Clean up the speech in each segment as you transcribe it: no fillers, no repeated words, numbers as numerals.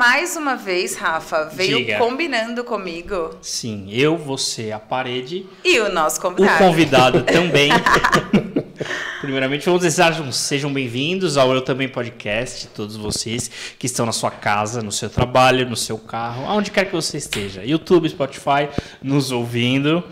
mais uma vez, Rafa, veio Diga. combinando comigo. Sim, eu, você, a parede. E o nosso O convidado. convidado também. Primeiramente, vamos desejar sejam bem-vindos ao Eu Também Podcast, todos vocês que estão na sua casa, no seu trabalho, no seu carro, aonde quer que você esteja. YouTube, Spotify, nos ouvindo.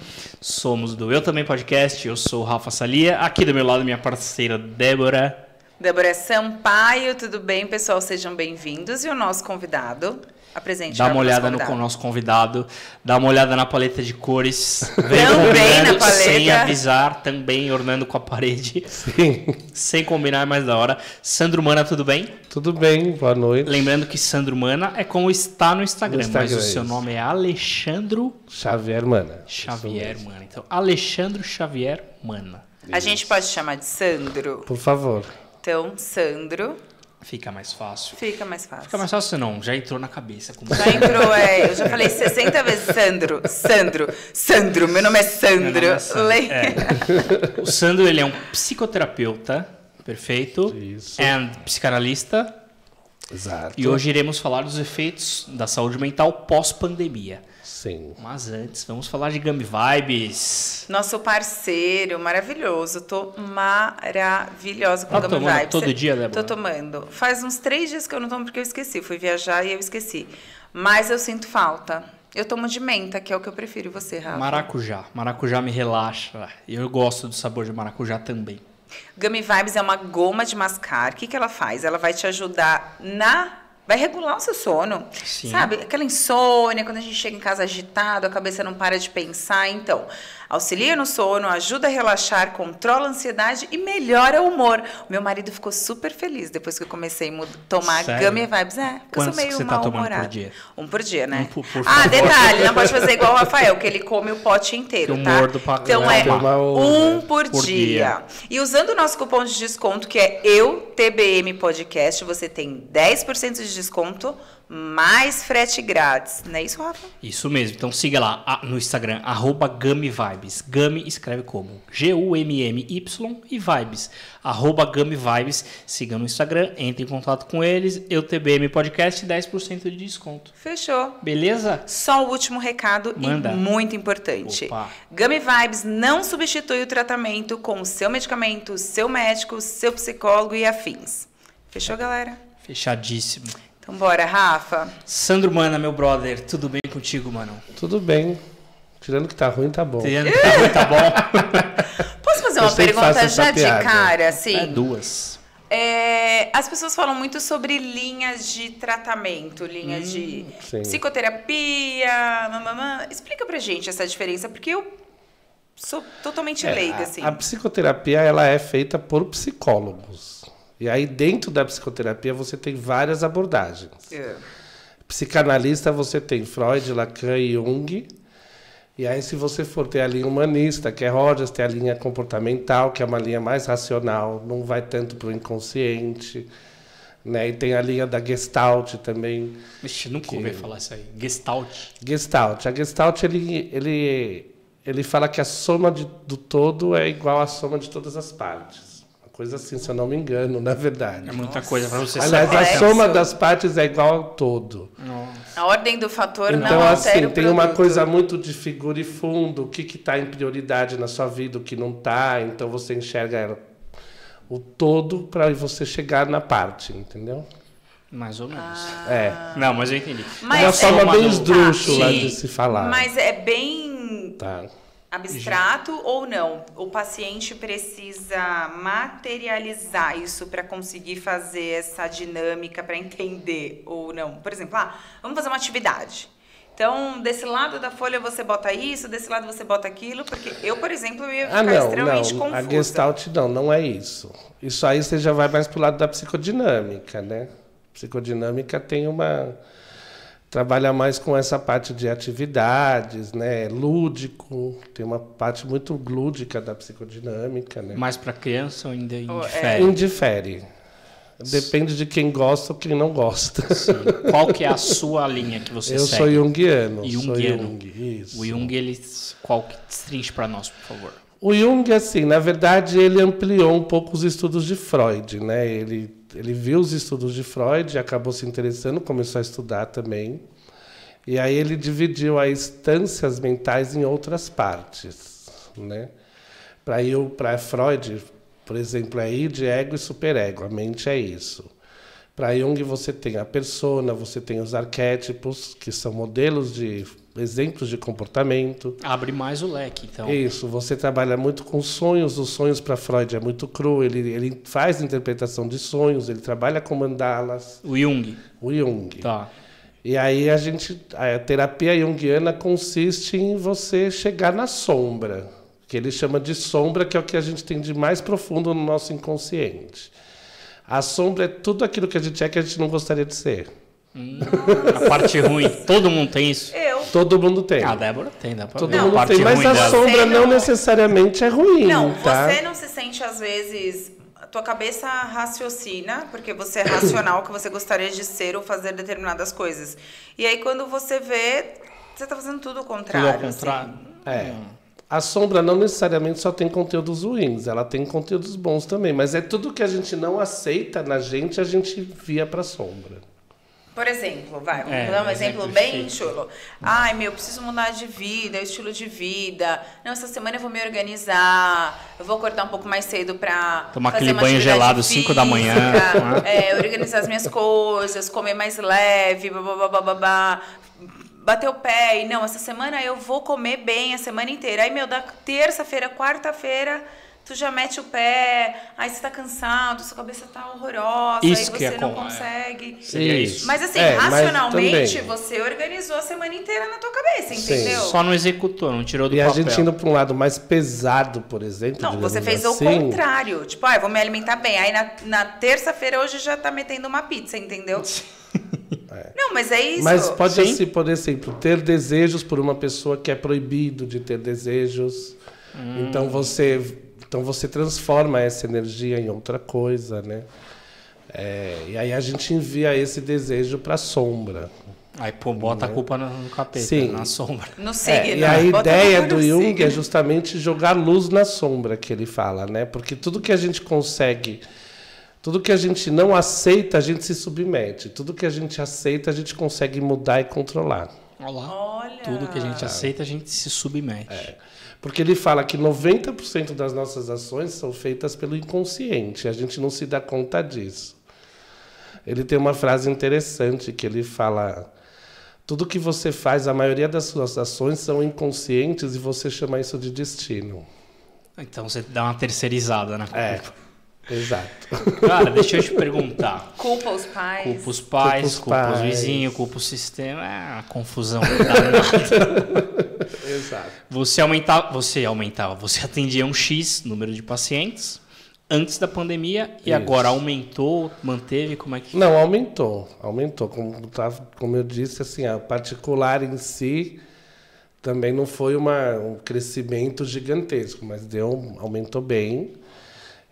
Somos do Eu Também Podcast, eu sou o Rafa Salia. Aqui do meu lado, minha parceira Débora. Débora Sampaio, tudo bem, pessoal? Sejam bem-vindos. E o nosso convidado, apresente. Dá uma olhada no nosso convidado, dá uma olhada na paleta de cores. Também na paleta. Sem avisar, também ornando com a parede. Sim. Sem combinar, mais da hora. Sandro Mana, tudo bem? Tudo bem, boa noite. Lembrando que Sandro Mana é como está no Instagram, mas o seu nome é Alexandro Xavier Mana. Xavier Mana. Então, Alexandro Xavier Mana. A gente pode chamar de Sandro. Por favor. Então, Sandro. Fica mais fácil. Fica mais fácil. Fica mais fácil não, já entrou na cabeça. Como Já entrou, eu já falei 60 vezes Sandro, meu nome é Sandro. Meu nome é Sandro. O Sandro, ele é um psicoterapeuta, perfeito, Isso. and psicanalista. Exato. E hoje iremos falar dos efeitos da saúde mental pós-pandemia. Sim. Mas antes, vamos falar de Gummy Vibes. Nosso parceiro maravilhoso. Tô maravilhosa com Tá Gummy tomando Vibes. todo dia, Débora? Tô tomando. Faz uns 3 dias que eu não tomo porque eu esqueci. Fui viajar e eu esqueci. Mas eu sinto falta. Eu tomo de menta, que é o que eu prefiro. E você, Rafa? Maracujá. Maracujá me relaxa. Eu gosto do sabor de maracujá também. Gummy Vibes é uma goma de mascar. O que ela faz? Ela vai te ajudar vai regular o seu sono. Sim. Sabe? Aquela insônia, quando a gente chega em casa agitado, a cabeça não para de pensar. Então, auxilia no sono, ajuda a relaxar, controla a ansiedade e melhora o humor. Meu marido ficou super feliz depois que eu comecei a tomar Sério? Gummy Vibes. Porque eu Quantos sou meio que você tá tomando mal-humorada. por dia? Um por dia, né? Por favor. Detalhe, não pode fazer igual o Rafael, que ele come o pote inteiro, Que eu tá? mordo pra Então caramba. um por Por dia. E usando o nosso cupom de desconto, que é EUTBM Podcast, você tem 10% de desconto, mais frete grátis. Não é isso, Rafa? Isso mesmo. Então siga lá no Instagram, @GummyVibes. Gummy escreve como Gummy e Vibes. @GummyVibes. Siga no Instagram, entre em contato com eles. EUTBM Podcast, 10% de desconto. Fechou. Beleza? Só o último recado Manda. e muito importante. Opa. Gummy Vibes não substitui o tratamento com o seu medicamento, o seu médico, o seu psicólogo e afins. Fechou, galera? Fechadíssimo. Então bora, Rafa. Sandro Mana, meu brother, tudo bem contigo, mano? Tudo bem. Tirando que tá ruim, tá bom. Tá bom? Posso fazer Eu uma sempre faço pergunta essa já de piada. cara, assim? É 2. As pessoas falam muito sobre linhas de tratamento, linhas de sim. psicoterapia, mamamã. Explica pra gente essa diferença, porque eu sou totalmente leiga, assim. A psicoterapia, ela é feita por psicólogos. E aí, dentro da psicoterapia, você tem várias abordagens. Psicanalista, você tem Freud, Lacan e Jung. E aí, se você for ter a linha humanista, que é Rogers, tem a linha comportamental, que é uma linha mais racional, não vai tanto para o inconsciente. Né? E tem a linha da Gestalt também. Vixe, nunca ouvi falar isso aí. Gestalt. Gestalt. A Gestalt, ele fala que a soma do todo é igual à soma de todas as partes. Coisa assim, se eu não me engano, na verdade. É muita coisa para você Aliás, saber. a soma das partes é igual ao todo. A ordem do fator Então, não altera assim, o tem uma produto. coisa muito de figura e fundo, o que está em prioridade na sua vida, o que não está, então você enxerga o todo para você chegar na parte, entendeu? Mais ou menos. Não, mas eu entendi. Mas é uma forma bem do- esdrúxula Sim. de se falar. Mas é bem Tá. abstrato ou não? O paciente precisa materializar isso para conseguir fazer essa dinâmica, para entender ou não? Por exemplo, vamos fazer uma atividade. Então, desse lado da folha você bota isso, desse lado você bota aquilo, porque eu, por exemplo, eu ia ficar extremamente não. A confusa. Gestalt não é isso. Isso aí você já vai mais pro lado da psicodinâmica, né? Psicodinâmica trabalha mais com essa parte de atividades, né? Lúdico, tem uma parte muito lúdica da psicodinâmica, né? Mais para criança ou ainda indifere? Indifere. Depende de quem gosta ou quem não gosta. Sim. Qual que é a sua linha que você Eu segue? sou junguiano. Junguiano. Sou Jung, isso. O Jung, ele... Qual que destrinche para nós, por favor? O Jung, assim, na verdade, ele ampliou um pouco os estudos de Freud, né? Ele ele viu os estudos de Freud, acabou se interessando, começou a estudar também. E aí ele dividiu as instâncias mentais em outras partes, né? Para Freud, por exemplo, é id, ego e superego. A mente é isso. Para Jung você tem a persona, você tem os arquétipos, que são modelos de exemplos de comportamento. Abre mais o leque, então. Isso, você trabalha muito com sonhos. Os sonhos para Freud é muito cru. Ele faz interpretação de sonhos, ele trabalha com mandalas. O Jung. O Jung. Tá. E aí a terapia junguiana consiste em você chegar na sombra, que ele chama de sombra, que é o que a gente tem de mais profundo no nosso inconsciente. A sombra é tudo aquilo que a gente é que a gente não gostaria de ser. A parte ruim. Todo mundo tem isso? Todo mundo tem. A Débora tem, dá pra Todo ver. mundo parte tem, mas ruim a dela. sombra Você não não- necessariamente é ruim, Não, tá? você não se sente, às vezes... A tua cabeça raciocina, porque você é racional, que você gostaria de ser ou fazer determinadas coisas. E aí, quando você vê, você tá fazendo tudo ao Tudo contrário. ao contrário. É. A sombra não necessariamente só tem conteúdos ruins, ela tem conteúdos bons também, mas é tudo que a gente não aceita na gente, a gente via pra sombra. Por exemplo, vamos É, dar um exemplo bem exemplifique. chulo. Ai, meu, preciso mudar de vida, estilo de vida. Não, essa semana eu vou me organizar. Eu vou acordar um pouco mais cedo pra Tomar fazer aquele uma banho atividade gelado 5 da manhã. física, organizar as minhas coisas, comer mais leve, babá. Bater o pé e não, essa semana eu vou comer bem a semana inteira. Aí, meu, da terça-feira, quarta-feira, tu já mete o pé, aí você tá cansado, sua cabeça tá horrorosa, Isso aí que você é não com- consegue. Seria isso. Mas assim, É, mas racionalmente, também- você organizou a semana inteira na tua cabeça, Sim. entendeu? Só não executou, não tirou do E a papel. gente indo para um lado mais pesado, por exemplo. Não, você digamos fez o assim, contrário. Tipo, eu vou me alimentar bem. Aí na terça-feira hoje já tá metendo uma pizza, entendeu? Não, mas é isso. Mas pode, Sim. assim, por exemplo, ter desejos por uma pessoa que é proibido de ter desejos. Então você transforma essa energia em outra coisa, né? E aí a gente envia esse desejo para a sombra. Aí, pô, bota a culpa no capeta, Sim. na sombra. No signo. E a Bota ideia tudo do no Jung signo. é justamente jogar luz na sombra, que ele fala, né? Porque tudo que a gente consegue, tudo que a gente não aceita, a gente se submete. Tudo que a gente aceita, a gente consegue mudar e controlar. Olha lá. Olha. Tudo que a gente aceita, a gente se submete. Porque ele fala que 90% das nossas ações são feitas pelo inconsciente. A gente não se dá conta disso. Ele tem uma frase interessante que ele fala: tudo que você faz, a maioria das suas ações são inconscientes e você chama isso de destino. Então você dá uma terceirizada na culpa. Exato. Cara, deixa eu te perguntar. Culpa os pais. Culpa os pais, culpa os vizinhos, culpa o sistema. É uma confusão. Exato. Você atendia um X número de pacientes antes da pandemia e Isso. agora aumentou, manteve, como é que... Não, aumentou. Como eu disse, assim, a particular em si também não foi um crescimento gigantesco, mas aumentou bem.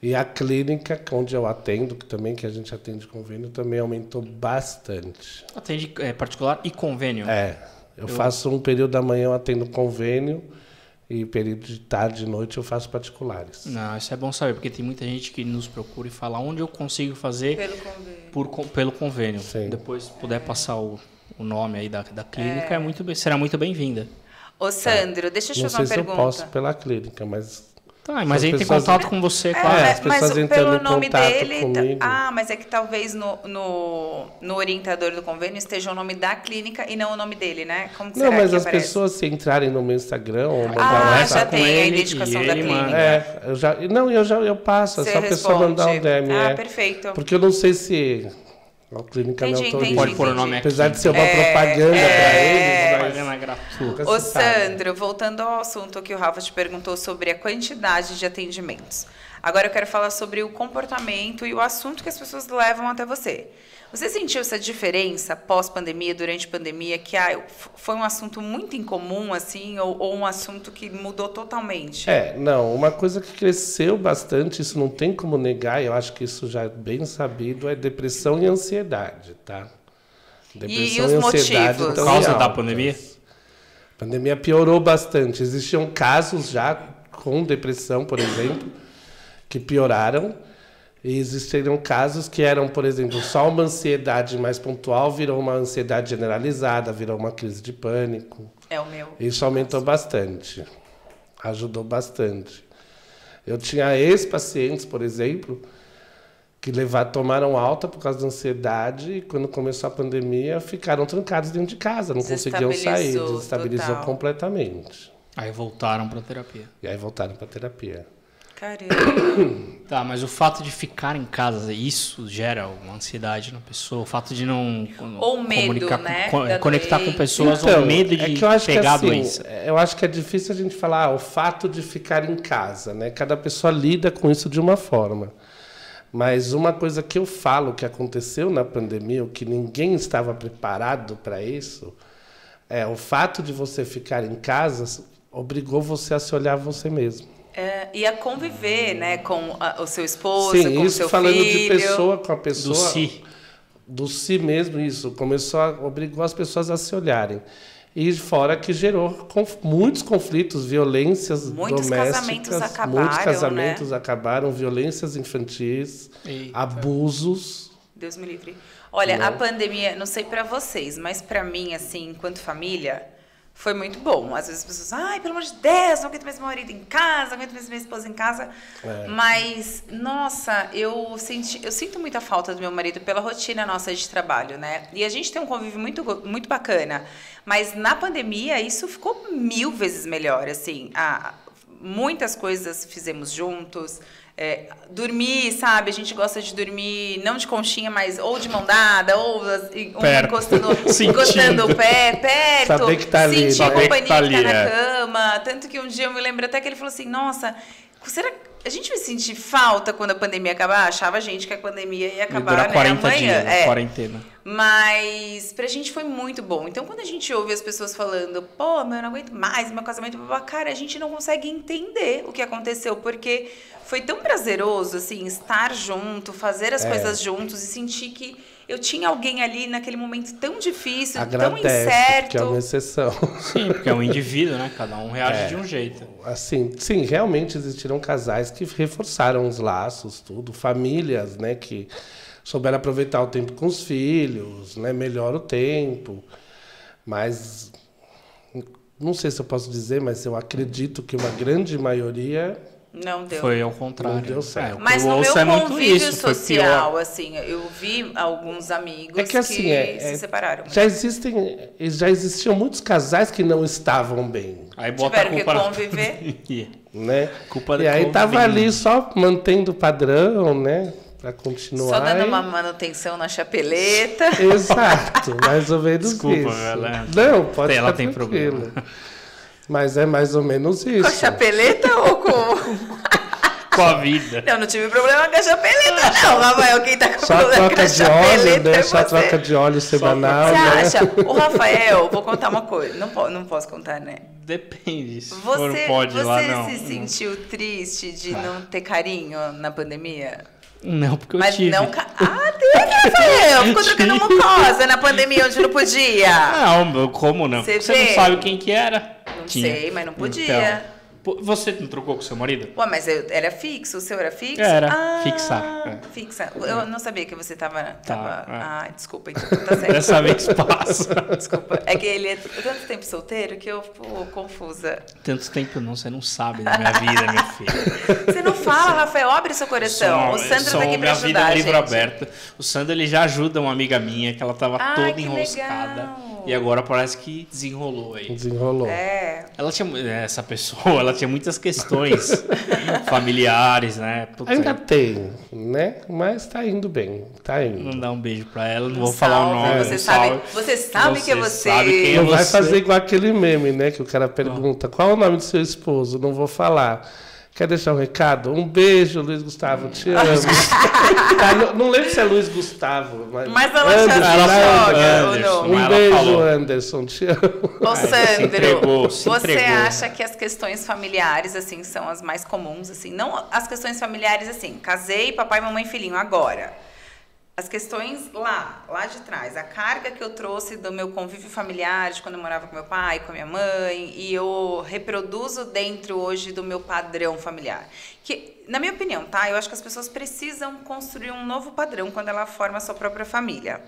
E a clínica onde eu atendo, que a gente atende convênio, também aumentou bastante. Atende particular e convênio. Eu faço um período da manhã, eu atendo convênio, e período de tarde e noite eu faço particulares. Não, isso é bom saber, porque tem muita gente que nos procura e fala onde eu consigo fazer Pelo convênio. pelo convênio. Sim. Depois, se puder passar o nome aí da clínica, será muito bem-vinda. Ô, Sandro, deixa eu te Não fazer sei uma se pergunta. eu posso pela clínica, mas... Tá, mas As aí tem pessoas- contato com você, claro. as pessoas mas entrando pelo em nome contato dele. comigo. Mas é que talvez no orientador do convênio esteja o nome da clínica e não o nome dele, né? Como que Não, será mas que as aparece? pessoas se entrarem no meu Instagram ou mandar Ah, um já WhatsApp... tem a ele identificação e da ele clínica. manda. Eu passo, Você é só a pessoa responde. mandar um DM. Perfeito. Porque eu não sei se a clínica me Entendi, autoriza. Pode pôr o nome aqui. Apesar de ser uma propaganda para eles, mas... Propaganda gratuita. nunca Ô, se sabe. Sandro, voltando ao assunto que o Rafa te perguntou sobre a quantidade de atendimentos. Agora eu quero falar sobre o comportamento e o assunto que as pessoas levam até você. Você sentiu essa diferença pós-pandemia, durante a pandemia, que foi um assunto muito incomum, assim, ou um assunto que mudou totalmente? Não, uma coisa que cresceu bastante, isso não tem como negar, eu acho que isso já é bem sabido, é depressão e ansiedade, tá? E os motivos? Por estão causa em da altas. pandemia? A pandemia piorou bastante. Existiam casos já com depressão, por exemplo, que pioraram. E existiram casos que eram, por exemplo, só uma ansiedade mais pontual virou uma ansiedade generalizada, virou uma crise de pânico. É o meu. Isso aumentou bastante. Ajudou bastante. Eu tinha ex-pacientes, por exemplo, que tomaram alta por causa da ansiedade e quando começou a pandemia ficaram trancados dentro de casa, não conseguiam sair, desestabilizou completamente. Aí voltaram pra terapia. E aí voltaram pra terapia. Caramba. Tá, mas o fato de ficar em casa, isso gera uma ansiedade na pessoa? O fato de não ou medo, né? Conectar com pessoas, então, ou medo de que eu acho pegar que, assim, a doença? Eu acho que é difícil a gente falar o fato de ficar em casa, né? Cada pessoa lida com isso de uma forma. Mas uma coisa que eu falo que aconteceu na pandemia, o que ninguém estava preparado para isso, é o fato de você ficar em casa obrigou você a se olhar você mesmo. E a conviver, né, com o seu esposo, sim, com o isso seu falando filho. de pessoa com a pessoa. Do si. Do si mesmo, isso. Obrigou as pessoas a se olharem. E fora que gerou muitos conflitos, violências domésticas. Muitos casamentos acabaram, violências infantis, abusos. Deus me livre. Olha, a pandemia, não sei pra vocês, mas pra mim, assim, enquanto família, foi muito bom. Às vezes as pessoas, ai, pelo amor de Deus, não aguento mais meu marido em casa, não aguento mais minha esposa em casa. Mas, nossa, eu sinto muita falta do meu marido pela rotina nossa de trabalho, né? E a gente tem um convívio muito bacana. Mas na pandemia, isso ficou 1000 vezes melhor, assim. Muitas coisas fizemos juntos. Dormir, sabe? A gente gosta de dormir, não de conchinha, mas ou de mão dada, ou encostando o pé perto. Saber que tá ali, sentir a né? companhia que tá na cama. Tanto que um dia eu me lembro até que ele falou assim, nossa, será que a gente vai sentir falta quando a pandemia acabar? Achava a gente que a pandemia ia acabar, né, 40 amanhã. dias, quarentena. Mas pra gente foi muito bom. Então, quando a gente ouve as pessoas falando, pô, eu não aguento mais, meu casamento, cara, a gente não consegue entender o que aconteceu, porque foi tão prazeroso, assim, estar junto, fazer as coisas juntos e sentir que eu tinha alguém ali naquele momento tão difícil, tão incerto. Que é uma exceção. Sim, porque é um indivíduo, né? Cada um reage de um jeito. Assim, sim, realmente existiram casais que reforçaram os laços, tudo, famílias, né, que souberam aproveitar o tempo com os filhos, né, melhor o tempo. Mas não sei se eu posso dizer, mas eu acredito que uma grande maioria não deu. Foi ao contrário. Não deu certo. Mas no meu convívio social, assim, eu vi alguns amigos que se separaram. Já existiam muitos casais que não estavam bem. Aí tiveram que conviver. Né? Culpa e aí tava ali só mantendo o padrão, né? Pra continuar. Só dando uma manutenção na chapeleta. Exato, mais ou menos isso. Desculpa, ela... Não, pode ela ficar tem tranquilo. problema. Mas é mais ou menos isso. Com a chapeleta ou com... com a vida. Não tive problema com a chapeleta, não, Rafael. Quem tá com só problema troca com a de óleo, chapeleta né? é Só troca de óleo semanal. Você acha? O Rafael, vou contar uma coisa. Não posso contar, né? Depende. Se você pode lá, não. se sentiu triste de não ter carinho na pandemia? Não, porque eu mas tive. Não teve, Rafael. Ficou trocando mucosa na pandemia onde não podia. Não, como não? Você não sabe quem que era? Não sei, mas não podia. Então, você não trocou com seu marido? Ué, mas era fixo? O seu era fixo? Era, fixar. Fixa. Eu não sabia que você tava... desculpa, então tá certo. Dessa vez passa. Desculpa. É que ele é tanto tempo solteiro que eu fico confusa. Tanto tempo não, você não sabe da minha vida, meu filho. Você não fala, Rafael, abre seu coração. O Sandro tá aqui pra ajudar, vida é um livro gente. aberto. O Sandro, ele já ajuda uma amiga minha que ela tava toda enroscada. Legal. E agora parece que desenrolou aí. Desenrolou. Ela tinha, essa pessoa, ela tinha muitas questões familiares, né? Ainda tem, né? Mas tá indo bem, tá indo. Não dá um beijo pra ela, não vou falar o nome. Você sabe que é você. Sabe quem é não vai você. fazer igual aquele meme, né? Que o cara pergunta, qual é o nome do seu esposo? Não vou falar. Quer deixar um recado? Um beijo, Luiz Gustavo, te amo. Não lembro se é Luiz Gustavo, mas ela já joga. Um beijo, Anderson, te amo. Ô, Sandro, se você entregou. acha que as questões familiares, assim, são as mais comuns, assim? Não as questões familiares, assim, casei, papai, mamãe, filhinho, agora. as questões lá de trás, a carga que eu trouxe do meu convívio familiar, de quando eu morava com meu pai, com a minha mãe, e eu reproduzo dentro hoje do meu padrão familiar. Que, na minha opinião, tá? Eu acho que as pessoas precisam construir um novo padrão quando ela forma a sua própria família.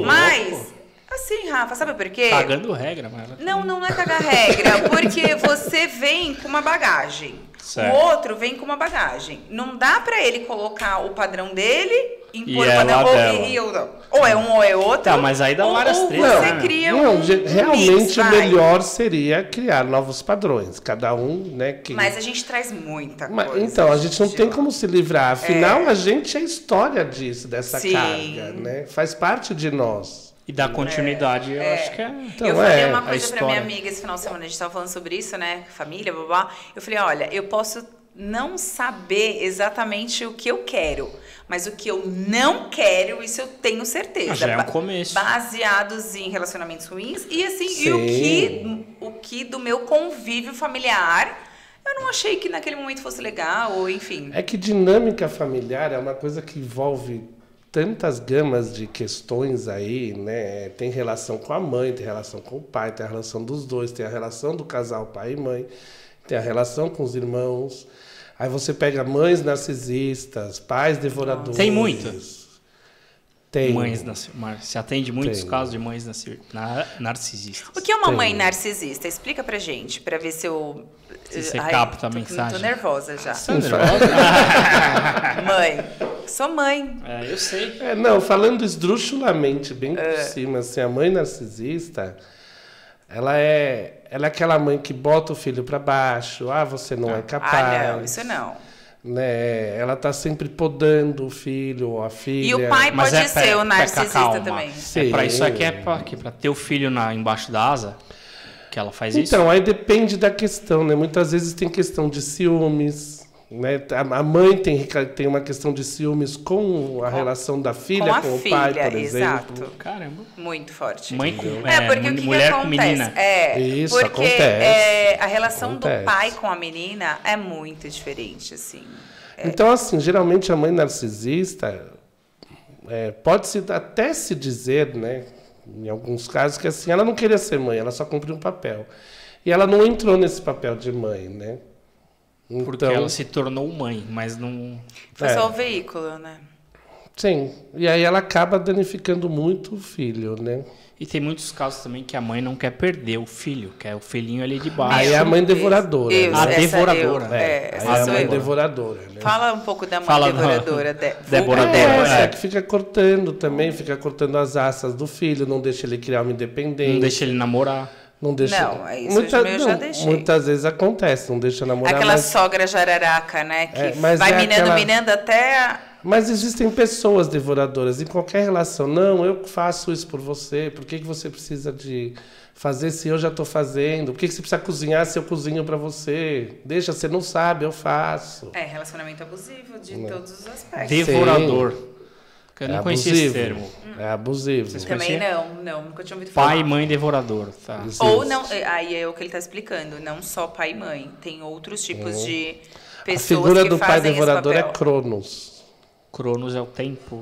Mas, assim, Rafa, sabe por quê? Cagando regra, mas... Não é cagar regra, porque você vem com uma bagagem. Certo. O outro vem com uma bagagem. Não dá pra ele colocar o padrão dele, impor E o padrão, ela dela. e eu não. Ou é um ou é outro. Tá, mas aí dá várias ou tretas, você né? cria Não, um realmente mix, o vai. melhor seria criar novos padrões. Cada um, né? Que... Mas a gente traz muita Mas, coisa. então, a gente não tem de- como se livrar. Afinal, a gente é história disso, dessa Sim. carga, né? Faz parte de nós. E dar continuidade, eu acho que é... Então, eu falei é, uma a coisa pra minha história. amiga esse final de semana, a gente tava falando sobre isso, né? Família, babá. Eu falei, olha, eu posso não saber exatamente o que eu quero, mas o que eu não quero, isso eu tenho certeza. Já é um começo. Baseados em relacionamentos ruins e assim, Sim. e o que do meu convívio familiar, eu não achei que naquele momento fosse legal, ou enfim. É que dinâmica familiar é uma coisa que envolve tantas gamas de questões aí, né? Tem relação com a mãe, tem relação com o pai, tem a relação dos dois, tem a relação do casal pai e mãe, tem a relação com os irmãos. Aí você pega mães narcisistas, pais devoradores. Tem muitas. Tem. Mães se atende muitos Tem. casos de mães narcisistas. O que é uma Tem. mãe narcisista? Explica pra gente, pra ver se eu... Se você Ai, capta a tô mensagem. nervosa já. Sandra, Mãe. Sou mãe. eu sei. Não, falando esdrúxulamente, bem É. por cima, assim, a mãe narcisista, ela é aquela mãe que bota o filho para baixo, você não é capaz. Ah, não, isso não. Né? Ela tá sempre podando o filho ou a filha. E o pai Mas pode ser o narcisista calma. também. É pra Sim. isso aqui, é pra ter o filho embaixo da asa, que ela faz isso. Então, aí depende da questão, né? Muitas vezes tem questão de ciúmes, né? A mãe tem uma questão de ciúmes com a relação da filha, com, o pai, por exato. exemplo. Caramba. Muito forte. Mãe com Porque o que mulher que com acontece? menina. Isso, porque acontece. a relação Acontece. do pai com a menina é muito diferente, assim. Então, assim, geralmente a mãe narcisista pode-se até se dizer, né, em alguns casos, que assim, ela não queria ser mãe, ela só cumpriu um papel. E ela não entrou nesse papel de mãe, né? Porque ela se tornou mãe, mas não... Foi só o veículo, né? Sim, e aí ela acaba danificando muito o filho, né? E tem muitos casos também que a mãe não quer perder o filho, quer o filhinho ali de baixo. Aí é a mãe devoradora. Deus, né? A essa devoradora. eu. Aí Essa é a sou mãe eu. devoradora, né? Fala um pouco da mãe Fala, devoradora. Devoradora. Essa que fica cortando também, fica cortando as asas do filho, não deixa ele criar uma independência. Não deixa ele namorar. Não deixa. Não, é isso eu já deixei. Muitas vezes acontece, não deixa namorar. Aquela mas, sogra jararaca, né? Que mas vai é minando, aquela- minando até... mas existem pessoas devoradoras em qualquer relação. Não, eu faço isso por você. Por que você precisa de fazer se eu já estou fazendo? Por que você precisa cozinhar se eu cozinho para você? Deixa, você não sabe, eu faço. relacionamento abusivo de todos os aspectos. Devorador. Eu não conhecia esse termo. É abusivo. Também conhecia? não, nunca tinha ouvido falar. Pai e mãe devorador. Tá. Ou não, aí é o que ele está explicando, não só pai e mãe, tem outros tipos de A pessoas figura que do pai fazem esse devorador é papel. Cronos. Cronos é o tempo.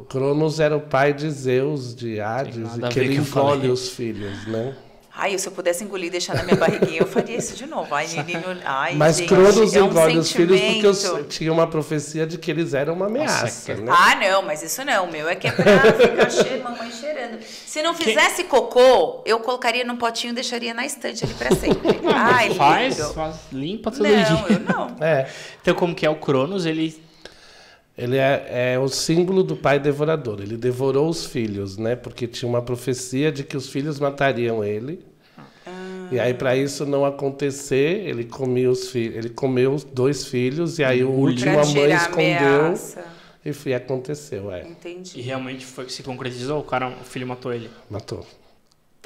Cronos era o pai de Zeus, de Hades, nada a e que ver ele com o que eu falei. engole os filhos, né? Ai, se eu pudesse engolir e deixar na minha barriguinha, eu faria isso de novo. Ai, menino, ai, Mas gente, Cronos é um engole os filhos porque sentimento. tinha uma profecia de que eles eram uma ameaça, que- né? Ah, não, mas isso não. O meu é que é pra ficar cheio, mamãe cheirando. Se não fizesse cocô, eu colocaria num potinho e deixaria na estante ali pra sempre. Ai, faz, lindo. limpa todo Não, dia. eu não. É. Então, como que é o Cronos, ele... Ele é o símbolo do pai devorador. Ele devorou os filhos, né? Porque tinha uma profecia de que os filhos matariam ele. E aí, para isso não acontecer, ele comia os filhos. Ele comeu os 2 filhos e aí o último Pra a mãe tirar a escondeu ameaça. e aconteceu, E Entendi. realmente foi que se concretizou, o filho matou ele. matou.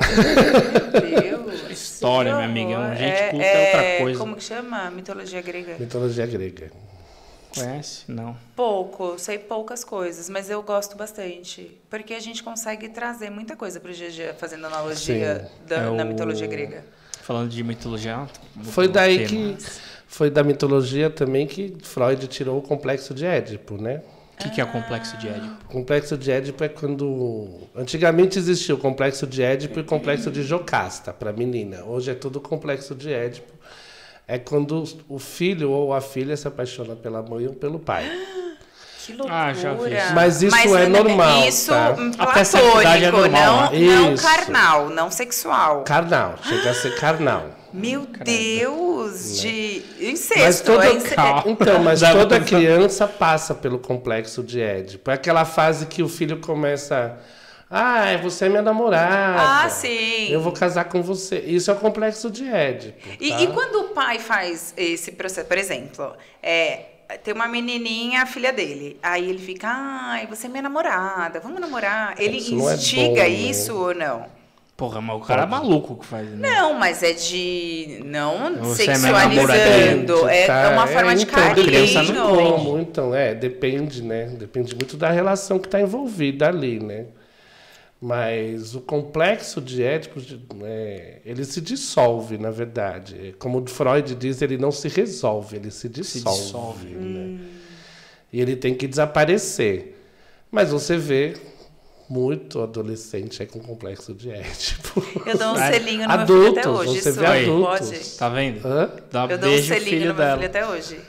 Meu Deus. História, que minha amiga, horror. gente culta é outra coisa. Como que chama? Mitologia grega? Mitologia grega. Conhece? Não. Pouco, sei poucas coisas, mas eu gosto bastante. Porque a gente consegue trazer muita coisa pro dia a dia, fazendo analogia na mitologia grega. Falando de mitologia... Foi daí tema. que foi da mitologia também que Freud tirou o complexo de Édipo, né? O que é o complexo de Édipo? O complexo de Édipo é quando... Antigamente existia o complexo de Édipo e o complexo de Jocasta, para menina. Hoje é tudo complexo de Édipo. É quando o filho ou a filha se apaixona pela mãe ou pelo pai. Que loucura. Já vi. Mas isso é normal, Isso tá? Até essa idade é platônico, normal, não Isso. carnal, não sexual. Carnal, chega a ser carnal. Meu Deus, de Mas incesto. toda, é ince- então, mas Dá toda pra- criança passa pelo complexo de Édipo. É aquela fase que o filho começa... Ah, você é minha namorada. Ah, sim. Eu vou casar com você. Isso é o complexo de Édipo. Tá? E quando o pai faz esse processo, por exemplo, tem uma menininha, a filha dele, aí ele fica, ai, você é minha namorada, vamos namorar. Ele Isso não é instiga bom, né? isso ou não? Porra, mas o cara é maluco que faz, né? Não, mas é de não Você é minha sexualizando, Depende, tá? é uma forma de então, depende criança de não carinho. como, então, depende, né? Depende muito da relação que está envolvida ali, né? Mas o complexo de Édipo, ele se dissolve, na verdade. Como Freud diz, ele não se resolve, ele se dissolve. Né? E ele tem que desaparecer. Mas você vê muito adolescente com complexo de Édipo. Eu dou um selinho no meu Adultos, filho até hoje. você Isso vê adultos. pode? Tá vendo? Hã? Dá Eu dou um beijo no selinho filho no meu dela. filho até hoje.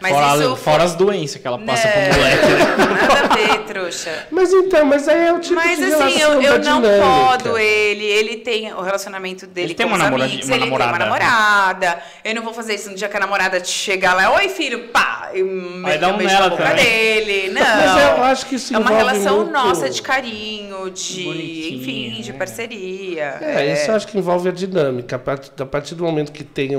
Mas Fora, isso fora as doenças que ela passa É, pro moleque, né? Nada a ver, trouxa. Mas aí é o tipo Mas de assim, relação eu da não dinâmica. podo ele tem o relacionamento dele Ele tem com uma os namorada- amigos, uma ele tem uma namorada. namorada. Eu não vou fazer isso no dia que a namorada chegar lá, oi filho, pá, e Vai dar um beijo nela na boca também. dele. Não. Mas eu acho que isso é uma envolve relação muito- nossa de carinho, de, Bonitinho, enfim, de né? parceria. Isso eu acho que envolve a dinâmica. A partir do momento que tem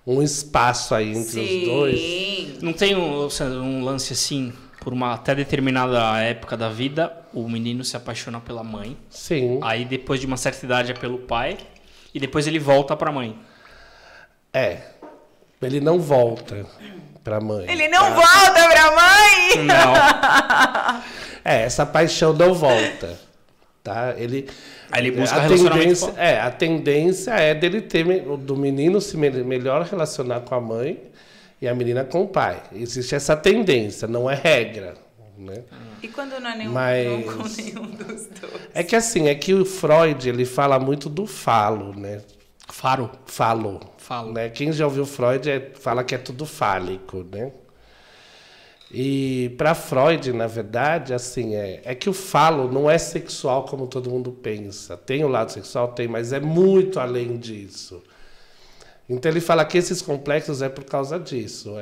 um espaço aí entre os dois. Sim. Não tem um lance assim, por uma até determinada época da vida, o menino se apaixona pela mãe, Sim. aí depois de uma certa idade é pelo pai, e depois ele volta pra mãe. Ele não volta pra mãe. Ele não volta pra mãe! Não. Essa paixão não volta. Tá? Aí ele busca relacionamento com- A tendência é dele do menino se melhor relacionar com a mãe e a menina com o pai. Existe essa tendência, não é regra. Né? E quando não é nenhum, Mas- não com nenhum dos dois? É que o Freud ele fala muito do falo, né? Faro. Falo. Falo. Né? Quem já ouviu Freud fala que é tudo fálico, né? E para Freud, na verdade, assim, é que o falo não é sexual como todo mundo pensa. Tem o lado sexual, tem, mas é muito além disso. Então ele fala que esses complexos é por causa disso.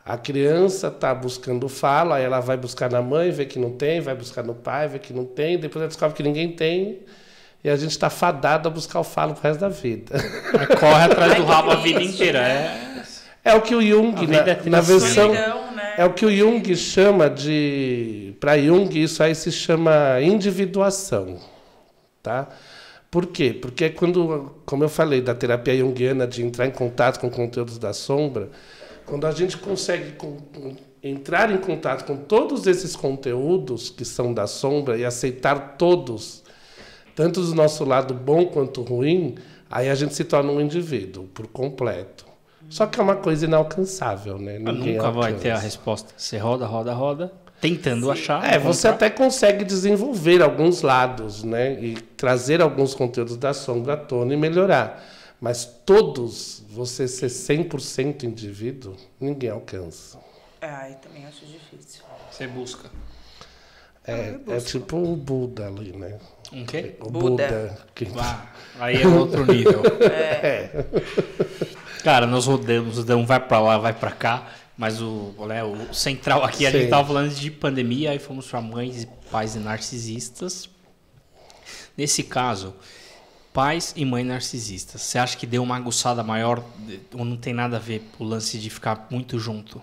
A criança está buscando o falo, aí ela vai buscar na mãe, vê que não tem, vai buscar no pai, vê que não tem, depois ela descobre que ninguém tem, e a gente está fadado a buscar o falo pro resto da vida. Corre atrás do rabo a vida inteira. É o que o Jung, A vida é triste. na versão... Solidão, né? É o que o Jung chama de... Para Jung, isso aí se chama individuação. Tá? Por quê? Porque quando, como eu falei, da terapia junguiana, de entrar em contato com conteúdos da sombra, quando a gente consegue entrar em contato com todos esses conteúdos que são da sombra e aceitar todos, tanto do nosso lado bom quanto ruim, aí a gente se torna um indivíduo por completo. Só que é uma coisa inalcançável, né? Ninguém Nunca vai alcança. ter a resposta. Você roda, roda, roda, tentando achar. Você encontrar. até consegue desenvolver alguns lados, né? E trazer alguns conteúdos da sombra à tona e melhorar. Mas todos, você ser 100% indivíduo, ninguém alcança. Ai, também acho difícil. Você busca. É tipo o Buda ali, né? Um quê? O Buda. Buda. Aí é outro nível. Cara, nós rodamos, vai pra lá, vai pra cá, mas o central aqui, a Sim. gente tava falando de pandemia, aí fomos pra mães e pais narcisistas. Nesse caso, pais e mães narcisistas, você acha que deu uma aguçada maior ou não tem nada a ver o lance de ficar muito junto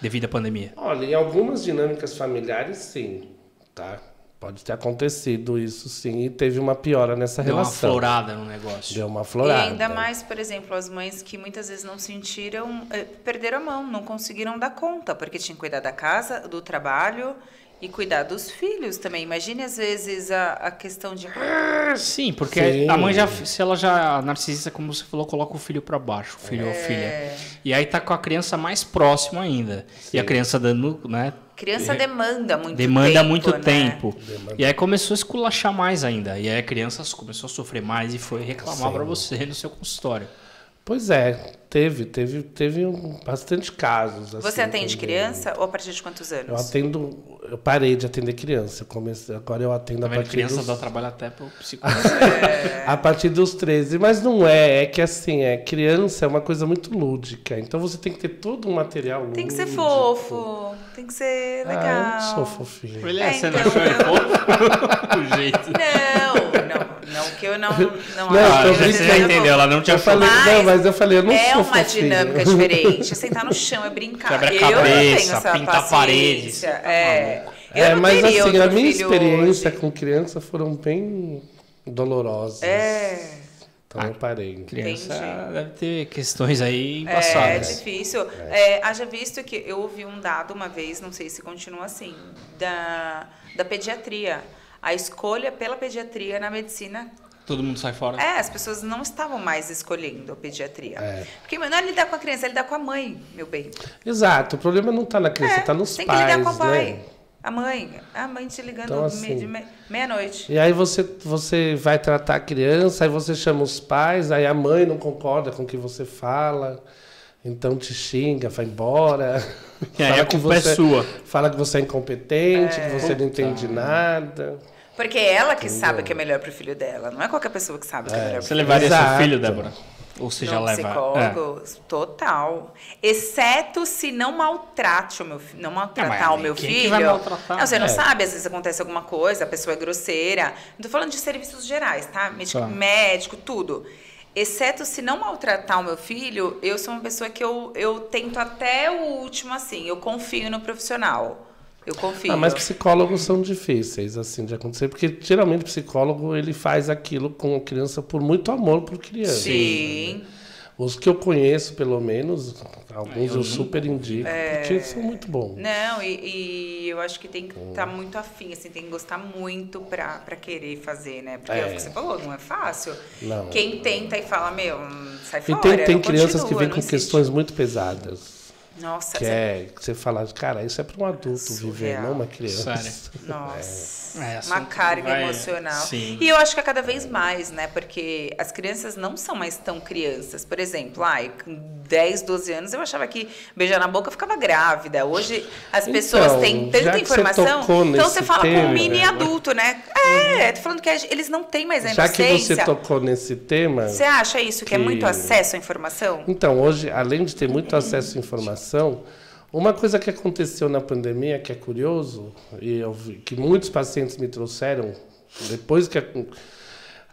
devido à pandemia? Olha, em algumas dinâmicas familiares, sim. Tá? Pode ter acontecido isso, sim. E teve uma piora nessa Deu uma relação. florada no negócio. Deu uma E florada. ainda mais, por exemplo, as mães que muitas vezes não sentiram, perderam a mão, não conseguiram dar conta, porque tinham que cuidar da casa, do trabalho E cuidar dos filhos também. Imagine, às vezes, a questão de... Sim, porque Sim. a mãe se ela já narcisista, como você falou, coloca o filho pra baixo, o filho ou filha. E aí tá com a criança mais próxima ainda. E a criança dando, né? Criança demanda muito tempo. Demanda muito né? tempo. E aí começou a esculachar mais ainda. E aí a criança começou a sofrer mais e foi reclamar pra você no seu consultório. Pois é, teve bastante casos. Você assim, atende também. criança ou a partir de quantos anos? Eu parei de atender criança. Agora eu atendo Tá a vendo? partir Criança dos... dá trabalho até pro psicólogo. A partir dos 13. Mas não é que assim, criança é uma coisa muito lúdica. Então você tem que ter todo um material lúdico. Tem que ser fofo, tem que ser legal. Ah, eu não sou fofinho. Você então, não achou ele fofo? O jeito. Não, que eu não Não, acho. Você já entendeu, ela não te Eu achou. falei, mas eu falei, eu não é sou uma fofinho. dinâmica diferente. Sentar no chão é brincar. Quebra a Eu não cabeça, tenho essa pintar paredes. paciência. Eu não Mas teria assim, a outro minha filho experiência hoje. com criança foram bem dolorosas. Então eu parei. Criança Entendi. deve ter questões aí É passadas. difícil. Haja visto que eu ouvi um dado uma vez, não sei se continua assim, da pediatria. A escolha pela pediatria na medicina. Todo mundo sai fora. As pessoas não estavam mais escolhendo a pediatria. Porque não é lidar com a criança, é lidar com a mãe, meu bem. Exato, o problema não está na criança, está nos tem pais. que lidar com o pai. Né? A mãe te ligando Então, assim, de meia-noite. E aí você vai tratar a criança, aí você chama os pais, aí a mãe não concorda com o que você fala, então te xinga, vai embora. E aí a culpa é sua. Fala que você é incompetente, que você não entende nada. Porque é ela que sabe o que é melhor pro filho dela. Não é qualquer pessoa que sabe o que é melhor pro Você filho levaria seu Exato. filho, Débora? Ou você já no leva? psicólogo, total. Exceto se não maltrate o meu filho, não maltratar o meu quem filho. que vai maltratar? Não, você não sabe, às vezes acontece alguma coisa, a pessoa é grosseira. Não tô falando de serviços gerais, tá? Médico, tudo. Exceto se não maltratar o meu filho, eu sou uma pessoa que eu tento até o último, assim, eu confio no profissional. Eu confio. Mas psicólogos são difíceis assim de acontecer, porque geralmente o psicólogo ele faz aquilo com a criança por muito amor por criança. Sim. Os que eu conheço, pelo menos, alguns eu super indico, porque são muito bons. Não, e eu acho que tem que estar muito afim, assim, tem que gostar muito pra querer fazer, né? Porque é o que você falou, não é fácil. Não. Quem tenta e fala, sai E fora. tem não crianças continua, que vêm não com insiste. questões muito pesadas. Nossa, Que você fala, cara, isso é para um adulto viver, não uma criança. Sério. Nossa. Uma assunto carga vai- emocional. Sim. E eu acho que é cada vez mais, né? Porque as crianças não são mais tão crianças. Por exemplo, com 10, 12 anos eu achava que beijar na boca eu ficava grávida. Hoje as pessoas têm já tanta que você informação. tocou Então nesse você fala com tema, um mini adulto, né? Tô falando que eles não têm mais a Já que inocência. você tocou nesse tema... Você acha isso, que é muito acesso à informação? Então, hoje, além de ter muito acesso à informação, uma coisa que aconteceu na pandemia, que é curioso, e que muitos pacientes me trouxeram, depois que...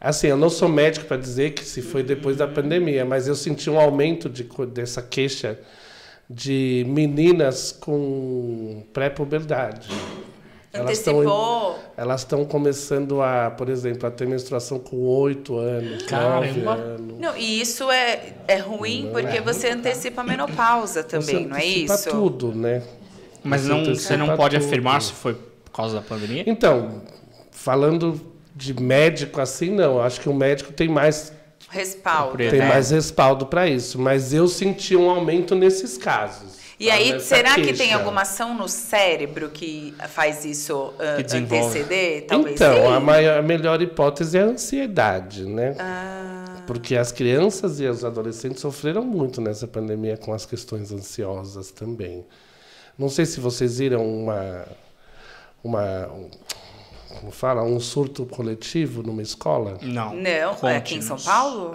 Assim, eu não sou médico para dizer que se foi depois da pandemia, mas eu senti um aumento dessa queixa de meninas com pré-puberdade. Elas estão começando a, por exemplo, a ter menstruação com 8 anos, 9 anos. Não, e isso é ruim porque você antecipa a menopausa também, não é antecipa isso? tudo, né? Mas você antecipa não pode tudo. afirmar se foi por causa da pandemia? Então, falando de médico assim, não. Eu acho que o médico tem mais Respaldo, Tem tem né? mais respaldo para isso. Mas eu senti um aumento nesses casos. E tá? aí, Nessa será que queixa. tem alguma ação no cérebro que faz isso Que desenvolve. anteceder? Talvez Então, sim. a melhor hipótese é a ansiedade, né? Ah, Porque as crianças e os adolescentes sofreram muito nessa pandemia com as questões ansiosas também. Não sei se vocês viram como fala, um surto coletivo numa escola. Não. não, aqui em São Paulo?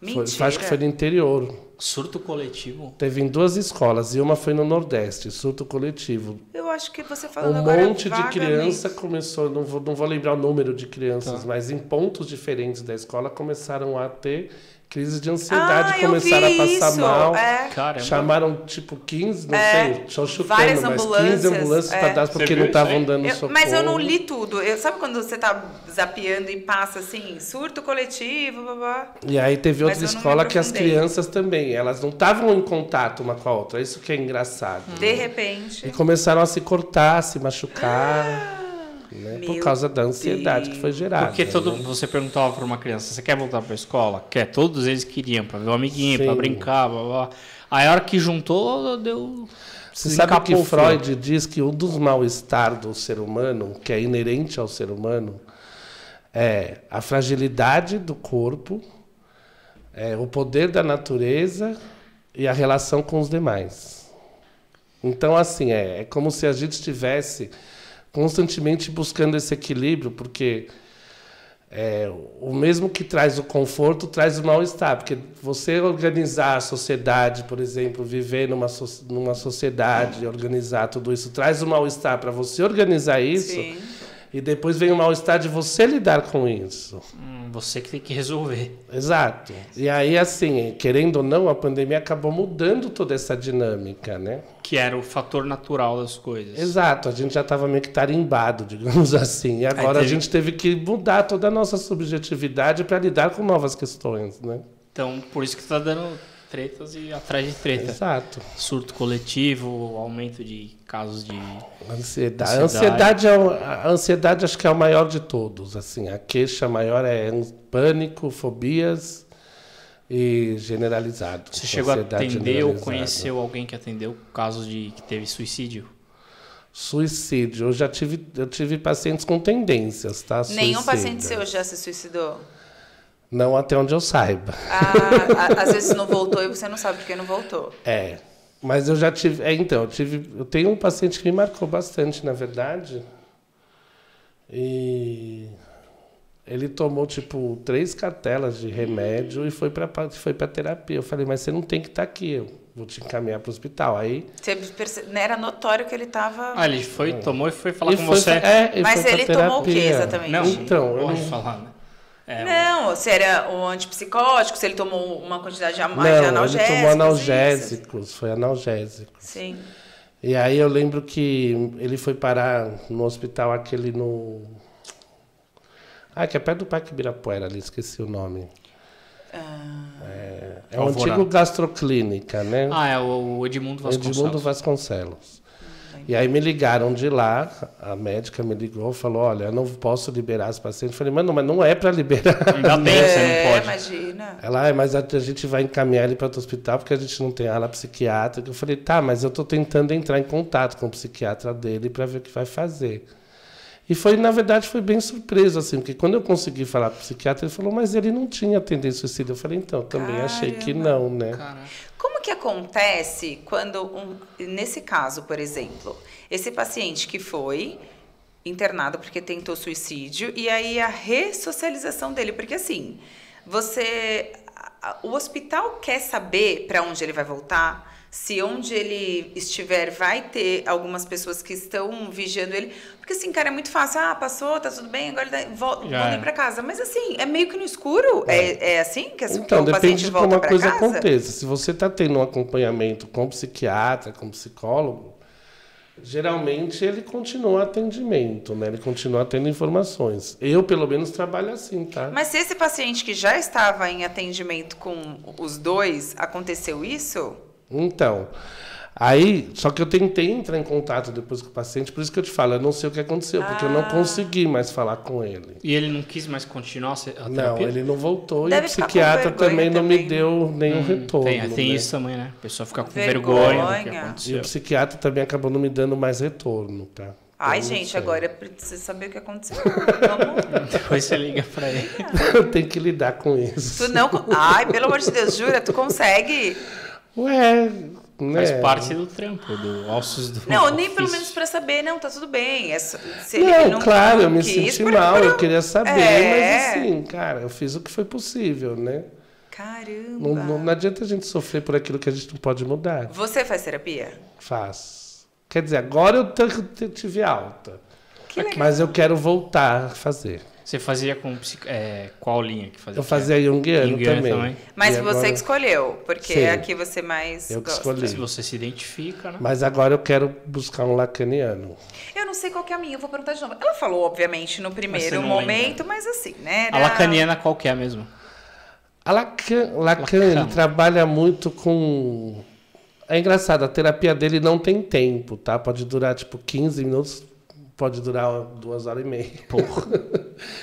Mentira. Acho que foi no interior. Surto coletivo? Teve em 2 escolas e uma foi no Nordeste, surto coletivo. Eu acho que você falando Um agora monte de vagamente. criança começou, não vou lembrar o número de crianças, mas em pontos diferentes da escola começaram a ter Crise de ansiedade, eu começaram a vi passar isso. mal. Caramba. Chamaram, tipo, 15, não sei, só chutando, várias mas 15 ambulâncias, ambulâncias para dar, porque Você não viu estavam isso dando Eu- socorro. mas eu não li tudo. Sabe quando você tá zapeando e passa assim, surto coletivo, blá. E aí teve Mas outra eu não me escola que as aprofundei. crianças também, elas não estavam em contato uma com a outra, isso que é engraçado. De repente. E começaram a se cortar, a se machucar, né, por Meu causa da ansiedade que foi gerada. Porque você perguntava para uma criança, você quer voltar para a escola? Quer? Todos eles queriam, para ver o amiguinho, Sim. para brincar, blá, blá. Aí a hora que juntou, deu... Você sabe que encapou o fio. Freud diz que um dos mal-estar do ser humano, que é inerente ao ser humano, é a fragilidade do corpo, o poder da natureza e a relação com os demais. Então, assim, é como se a gente estivesse constantemente buscando esse equilíbrio, porque o mesmo que traz o conforto traz o mal-estar, porque você organizar a sociedade, por exemplo, viver numa sociedade, organizar tudo isso, traz o mal-estar para você organizar isso, Sim. e depois vem o mal-estar de você lidar com isso. Você que tem que resolver. Exato. E aí, assim, querendo ou não, a pandemia acabou mudando toda essa dinâmica, né? Que era o fator natural das coisas. Exato, a gente já estava meio que tarimbado, digamos assim. E agora a gente teve que mudar toda a nossa subjetividade para lidar com novas questões, né? Então, por isso que tá dando tretas e atrás de treta. Exato. Surto coletivo, aumento de casos de... Ansiedade. A ansiedade acho que é o maior de todos. Assim, a queixa maior é pânico, fobias e generalizado. Você chegou a Ansiedade atender ou generalizada. conheceu alguém que atendeu casos de que teve suicídio? Suicídio. Eu tive pacientes com tendências, tá? Nenhum Suicida. paciente seu já se suicidou? Não até onde eu saiba. Às vezes não voltou e você não sabe por que não voltou. Mas eu já tive. Eu tenho um paciente que me marcou bastante, na verdade. E ele tomou, tipo, 3 cartelas de remédio e foi para terapia. Eu falei, mas você não tem que estar aqui, eu vou te encaminhar para o hospital. Aí. Era notório que ele estava. Ele foi, tomou e foi falar e com foi, você. Mas foi pra ele tomou o quê terapia. exatamente? Não, Então, eu pode não- falar, né? Não, se era o antipsicótico, se ele tomou uma quantidade a mais de Não, ele analgésicos. tomou analgésicos, foi analgésico. Sim. E aí eu lembro que ele foi parar no hospital aquele no... que é perto do Parque Ibirapuera ali, esqueci o nome. É o Alvorada. antigo Gastroclínica, né? É o Edmundo Vasconcelos. Edmundo Vasconcelos. E aí me ligaram de lá, a médica me ligou, falou, olha, eu não posso liberar as pacientes. Eu falei, mano, mas não é para liberar. Ainda bem, você não pode. Imagina. Ela, mas a gente vai encaminhar ele para o hospital porque a gente não tem ala psiquiátrica. Eu falei, tá, mas eu estou tentando entrar em contato com o psiquiatra dele para ver o que vai fazer. E foi, na verdade, foi bem surpreso, assim, porque quando eu consegui falar com o psiquiatra, ele falou, mas ele não tinha tendência ao suicídio. Eu falei, então, eu também achei que não, né? Caraca. Como que acontece quando, nesse caso, por exemplo, esse paciente que foi internado porque tentou suicídio e aí a ressocialização dele, porque assim, o hospital quer saber para onde ele vai voltar, se onde ele estiver vai ter algumas pessoas que estão vigiando ele, porque assim, cara, é muito fácil, passou, tá tudo bem, agora vou ir para casa, mas assim, é meio que no escuro, é assim que Então, o depende paciente de volta como a para coisa casa? aconteça. Se você está tendo um acompanhamento com psiquiatra, com psicólogo, geralmente ele continua atendimento, né? Ele continua tendo informações. Eu, pelo menos, trabalho assim, tá? Mas se esse paciente que já estava em atendimento com os dois, aconteceu isso? Então, aí, só que eu tentei entrar em contato depois com o paciente, por isso que eu te falo, eu não sei o que aconteceu, porque eu não consegui mais falar com ele. E ele não quis mais continuar a terapia? Não, ele não voltou Deve e o ficar com psiquiatra vergonha também não me também, deu nenhum retorno. Tem né? isso também, né? A pessoa fica com Vergonha. vergonha do que E aconteceu. o psiquiatra também acabou não me dando mais retorno, tá? Ai, Eu não gente, sei. agora eu preciso saber o que aconteceu. Vamos. Depois você liga pra ele. Eu tenho que lidar com isso. Tu não. Ai, pelo amor de Deus, jura? Tu consegue? Ué, né? Faz parte do trampo, do ossos do Não, nem ofício. pelo menos pra saber, não, tá tudo bem. Se Não, ele claro, eu me quis, senti mal, eu queria saber, É. mas assim, cara, eu fiz o que foi possível, né? Caramba. Não adianta a gente sofrer por aquilo que a gente não pode mudar. Você faz terapia? Faz. Quer dizer, agora eu tive alta. Que legal. Mas eu quero voltar a fazer. Você fazia com qual linha que fazia? Eu fazia junguiano também. Mas E você agora... que escolheu, porque Sim. aqui você mais Eu que gosta. escolhi. Se você se identifica, né? Mas agora eu quero buscar um lacaniano. Eu não sei qual que é a minha, eu vou perguntar de novo. Ela falou, obviamente, no primeiro não momento, lembra. mas assim, né? A lacaniana qual que é mesmo? A Lacan, ele trabalha muito com... É engraçado, a terapia dele não tem tempo, tá? Pode durar, tipo, 15 minutos, pode durar 2 horas e meia. Porra.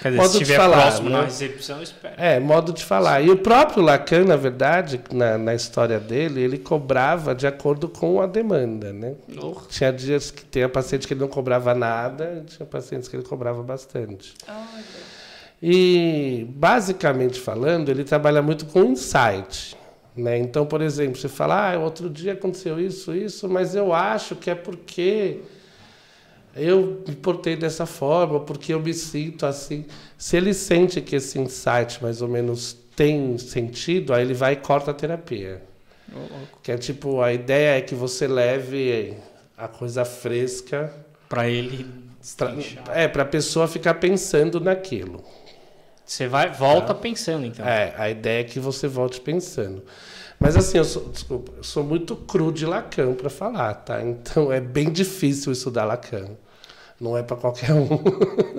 Quer dizer, Modo se de estiver falar, próximo né? na recepção, espera. É, modo de falar. E o próprio Lacan, na verdade, na história dele, ele cobrava de acordo com a demanda, né? Porra. Tinha dias que tinha paciente que ele não cobrava nada, e tinha pacientes que ele cobrava bastante. Olha. E, basicamente falando, ele trabalha muito com insight. Né? Então, por exemplo, você fala, outro dia aconteceu isso, mas eu acho que é porque eu me portei dessa forma, porque eu me sinto assim. Se ele sente que esse insight mais ou menos tem sentido, aí ele vai e corta a terapia. Que é tipo, a ideia é que você leve a coisa fresca Pra ele... para a pessoa ficar pensando naquilo. Você volta pensando, então. A ideia é que você volte pensando. Mas assim, eu sou muito cru de Lacan para falar, tá? Então é bem difícil estudar Lacan. Não é para qualquer um.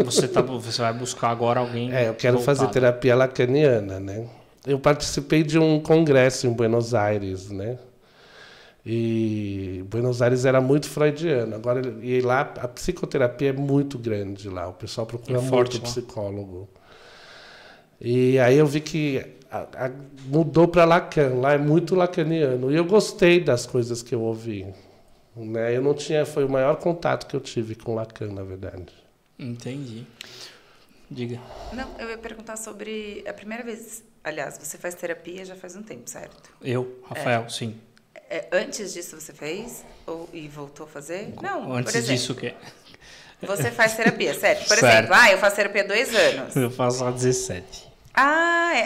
Você vai buscar agora alguém. Eu quero fazer terapia lacaniana, né? Eu participei de um congresso em Buenos Aires, né? E Buenos Aires era muito freudiano. Agora, e lá a psicoterapia é muito grande lá. O pessoal procura muito psicólogo. E aí eu vi que mudou para Lacan. Lá é muito lacaniano. E eu gostei das coisas que eu ouvi. Né? Eu não tinha... Foi o maior contato que eu tive com Lacan, na verdade. Entendi. Diga. Não, eu ia perguntar sobre a primeira vez... Aliás, você faz terapia já faz um tempo, certo? Eu, Rafael, sim. Antes disso você fez? E voltou a fazer? Não, antes por exemplo, disso o quê? Você faz terapia, certo? Por Certo. exemplo, eu faço terapia há 2 anos. Eu faço há 17.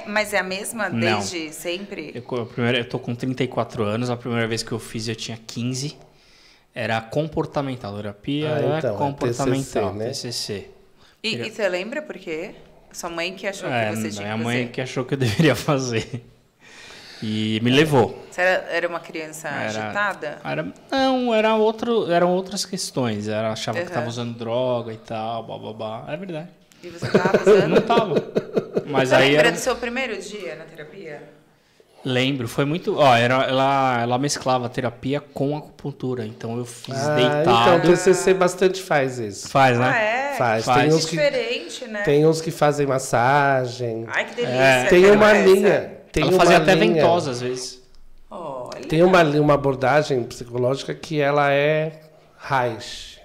Mas é a mesma desde sempre? Eu tô com 34 anos, a primeira vez que eu fiz eu tinha 15. Era comportamental, terapia então, comportamental, TCC, né? TCC. E você lembra por quê? Sua mãe que achou que você tinha que fazer? Minha mãe que achou que eu deveria fazer. E me levou. Você era uma criança agitada? Eram outras questões. Achava que estava usando droga e tal, blá. É verdade. E você estava usando? Não estava. Mas Você aí lembra do seu primeiro dia na terapia? Lembro, foi muito... ela mesclava terapia com acupuntura, então eu fiz deitado. Então, o TCC bastante faz isso. Faz, né? Faz. Faz. Tem uns diferente, né? Tem uns que fazem massagem. Ai, que delícia. Tem uma linha... Ela fazia até ventosa, às vezes. Olha. Tem uma abordagem psicológica que ela é Reich.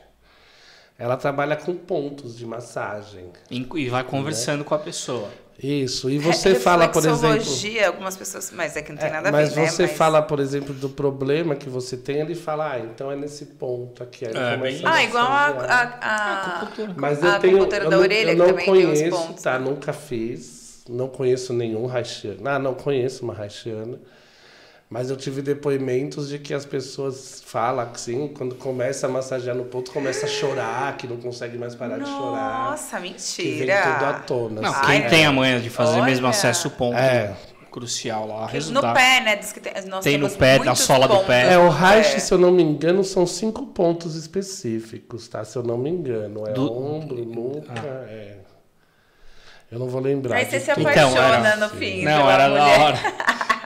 Ela trabalha com pontos de massagem. E vai conversando com a pessoa. Isso. E você fala, por exemplo... Algumas pessoas... Mas é que não tem nada a ver, mas né? você fala, por exemplo, do problema que você tem, ele fala, então é nesse ponto aqui. Igual a acupuntura. Mas a acupuntura da orelha, que também tem os pontos. Tá? Nunca fiz. Não conheço nenhum reichiano. Não conheço uma reichiana. Mas eu tive depoimentos de que as pessoas falam assim, quando começa a massagear no ponto, começa a chorar, que não consegue mais parar de chorar. Nossa, mentira. Que vem tudo à tona. Não, assim. quem tem a manha de fazer mesmo acesso o ponto crucial lá, resultado. No pé, né? Diz que tem no pé, da sola do pé. O Reich, se eu não me engano, são 5 pontos específicos, tá? Se eu não me engano. Ombro, nuca, Eu não vou lembrar. Aí você se apaixona no fim. Não, era da hora.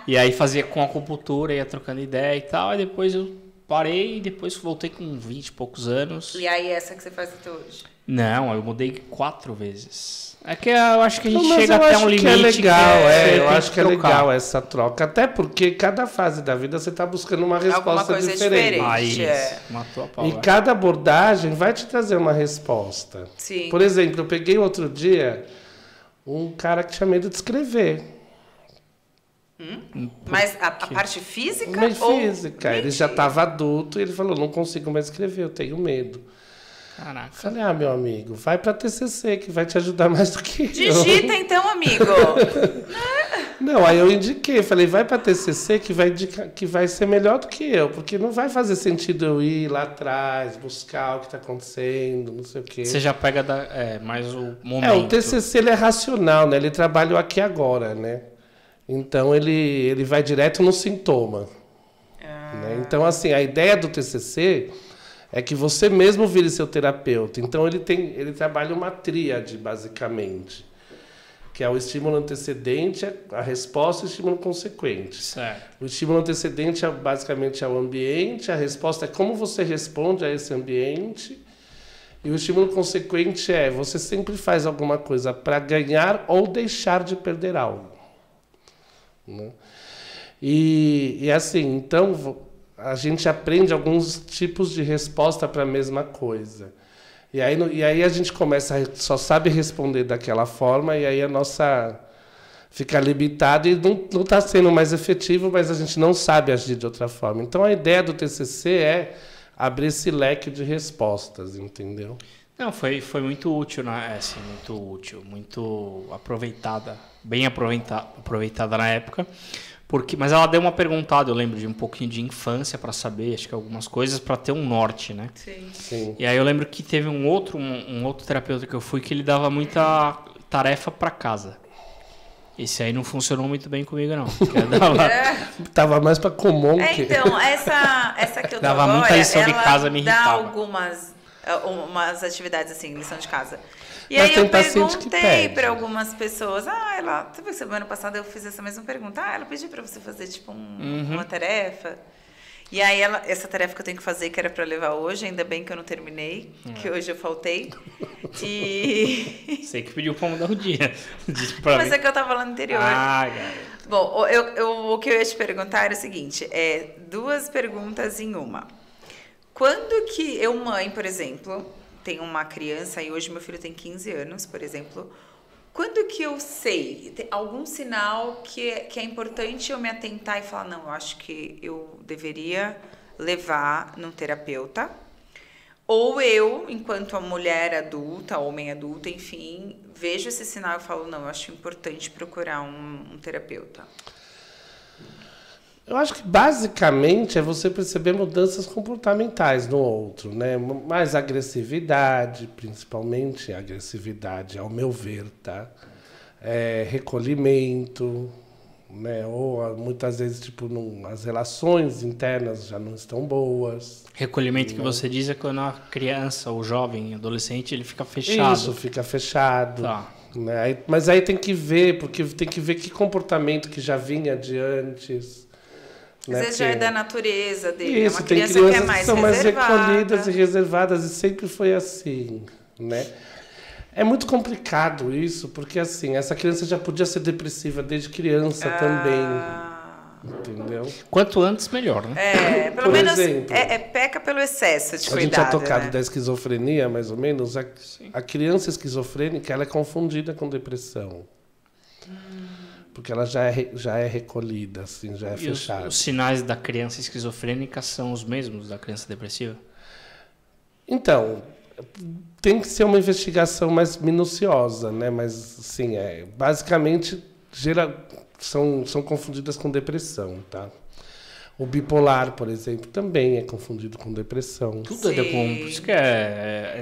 E aí fazia com acupuntura, ia trocando ideia e tal. Aí depois eu parei e depois voltei com 20 e poucos anos. E aí essa que você faz até hoje? Não, eu mudei 4 vezes. É que eu acho que a gente chega até um limite. É legal, eu acho que é legal essa troca. Até porque cada fase da vida você está buscando uma resposta diferente. Aí, matou a pau. E cada abordagem vai te trazer uma resposta. Sim. Por exemplo, eu peguei outro dia um cara que tinha medo de escrever. Mas a parte física? Física. Ele já estava adulto e ele falou, não consigo mais escrever, eu tenho medo. Caraca. Falei, meu amigo, vai para TCC, que vai te ajudar mais do que Digita então, amigo. Não, aí eu indiquei, falei, vai pra TCC que vai ser melhor do que eu, porque não vai fazer sentido eu ir lá atrás, buscar o que tá acontecendo, não sei o quê. Você já pega mais o momento. O TCC ele é racional, né? Ele trabalha o aqui e agora, né? Então ele vai direto no sintoma. Né? Então, assim, a ideia do TCC é que você mesmo vire seu terapeuta. Então, ele trabalha uma tríade, basicamente. Que é o estímulo antecedente, a resposta e o estímulo consequente. Certo. O estímulo antecedente, basicamente, é o ambiente. A resposta é como você responde a esse ambiente. E o estímulo consequente é você sempre faz alguma coisa para ganhar ou deixar de perder algo. Né? E assim, então, a gente aprende alguns tipos de resposta para a mesma coisa. E aí a gente só sabe responder daquela forma, e aí a nossa fica limitado e não está sendo mais efetivo, mas a gente não sabe agir de outra forma. Então, a ideia do TCC é abrir esse leque de respostas, entendeu? Não, foi muito útil, né? Assim, muito útil, muito aproveitada, bem aproveitada na época. Mas ela deu uma perguntada, eu lembro, de um pouquinho de infância para saber, acho que algumas coisas, para ter um norte, né? Sim. E aí eu lembro que teve um outro terapeuta que eu fui que ele dava muita tarefa para casa. Esse aí não funcionou muito bem comigo, não. Tava mais para comum. Então, essa que eu tô dava agora, muita lição de casa, me dá irritava. umas atividades assim, lição de casa. E Mas aí tem eu paciente que perguntei pede. para algumas pessoas, sabe que semana passada eu fiz essa mesma pergunta, ela pediu para você fazer tipo uma tarefa. E aí essa tarefa que eu tenho que fazer, que era para levar hoje, ainda bem que eu não terminei, que hoje eu faltei. Sei que pediu para mudar o dia. Mas é que eu tava lá no interior. Bom, o que eu ia te perguntar era o seguinte, 2 perguntas em uma. Quando que mãe, por exemplo, tenho uma criança e hoje meu filho tem 15 anos, por exemplo, quando que eu sei, tem algum sinal que é importante eu me atentar e falar, não, eu acho que eu deveria levar num terapeuta, ou eu, enquanto a mulher adulta, homem adulto, enfim, vejo esse sinal e falo, não, eu acho importante procurar um terapeuta. Eu acho que basicamente é você perceber mudanças comportamentais no outro, né? Mais agressividade, principalmente agressividade, ao meu ver, tá? Recolhimento, né? Ou muitas vezes tipo as relações internas já não estão boas. Recolhimento que você diz é quando a criança, ou jovem, adolescente, ele fica fechado. Isso, fica fechado. Tá. Né? Mas aí tem que ver, porque tem que ver que comportamento que já vinha de antes. Às vezes já é da natureza dele. Isso, uma tem criança crianças que é mais são mais reservada. recolhidas e reservadas, e sempre foi assim, né? É muito complicado isso, porque assim, essa criança já podia ser depressiva desde criança também, entendeu? Quanto antes, melhor, né? Pelo menos exemplo, peca pelo excesso de cuidado. A gente tinha tocado da esquizofrenia, mais ou menos. A criança esquizofrênica, ela é confundida com depressão. Porque ela já é recolhida, assim, já é fechada. Os sinais da criança esquizofrênica são os mesmos da criança depressiva? Então, tem que ser uma investigação mais minuciosa, né? Mas, assim, basicamente, são confundidas com depressão, tá? O bipolar, por exemplo, também é confundido com depressão. Tudo é bom, por isso que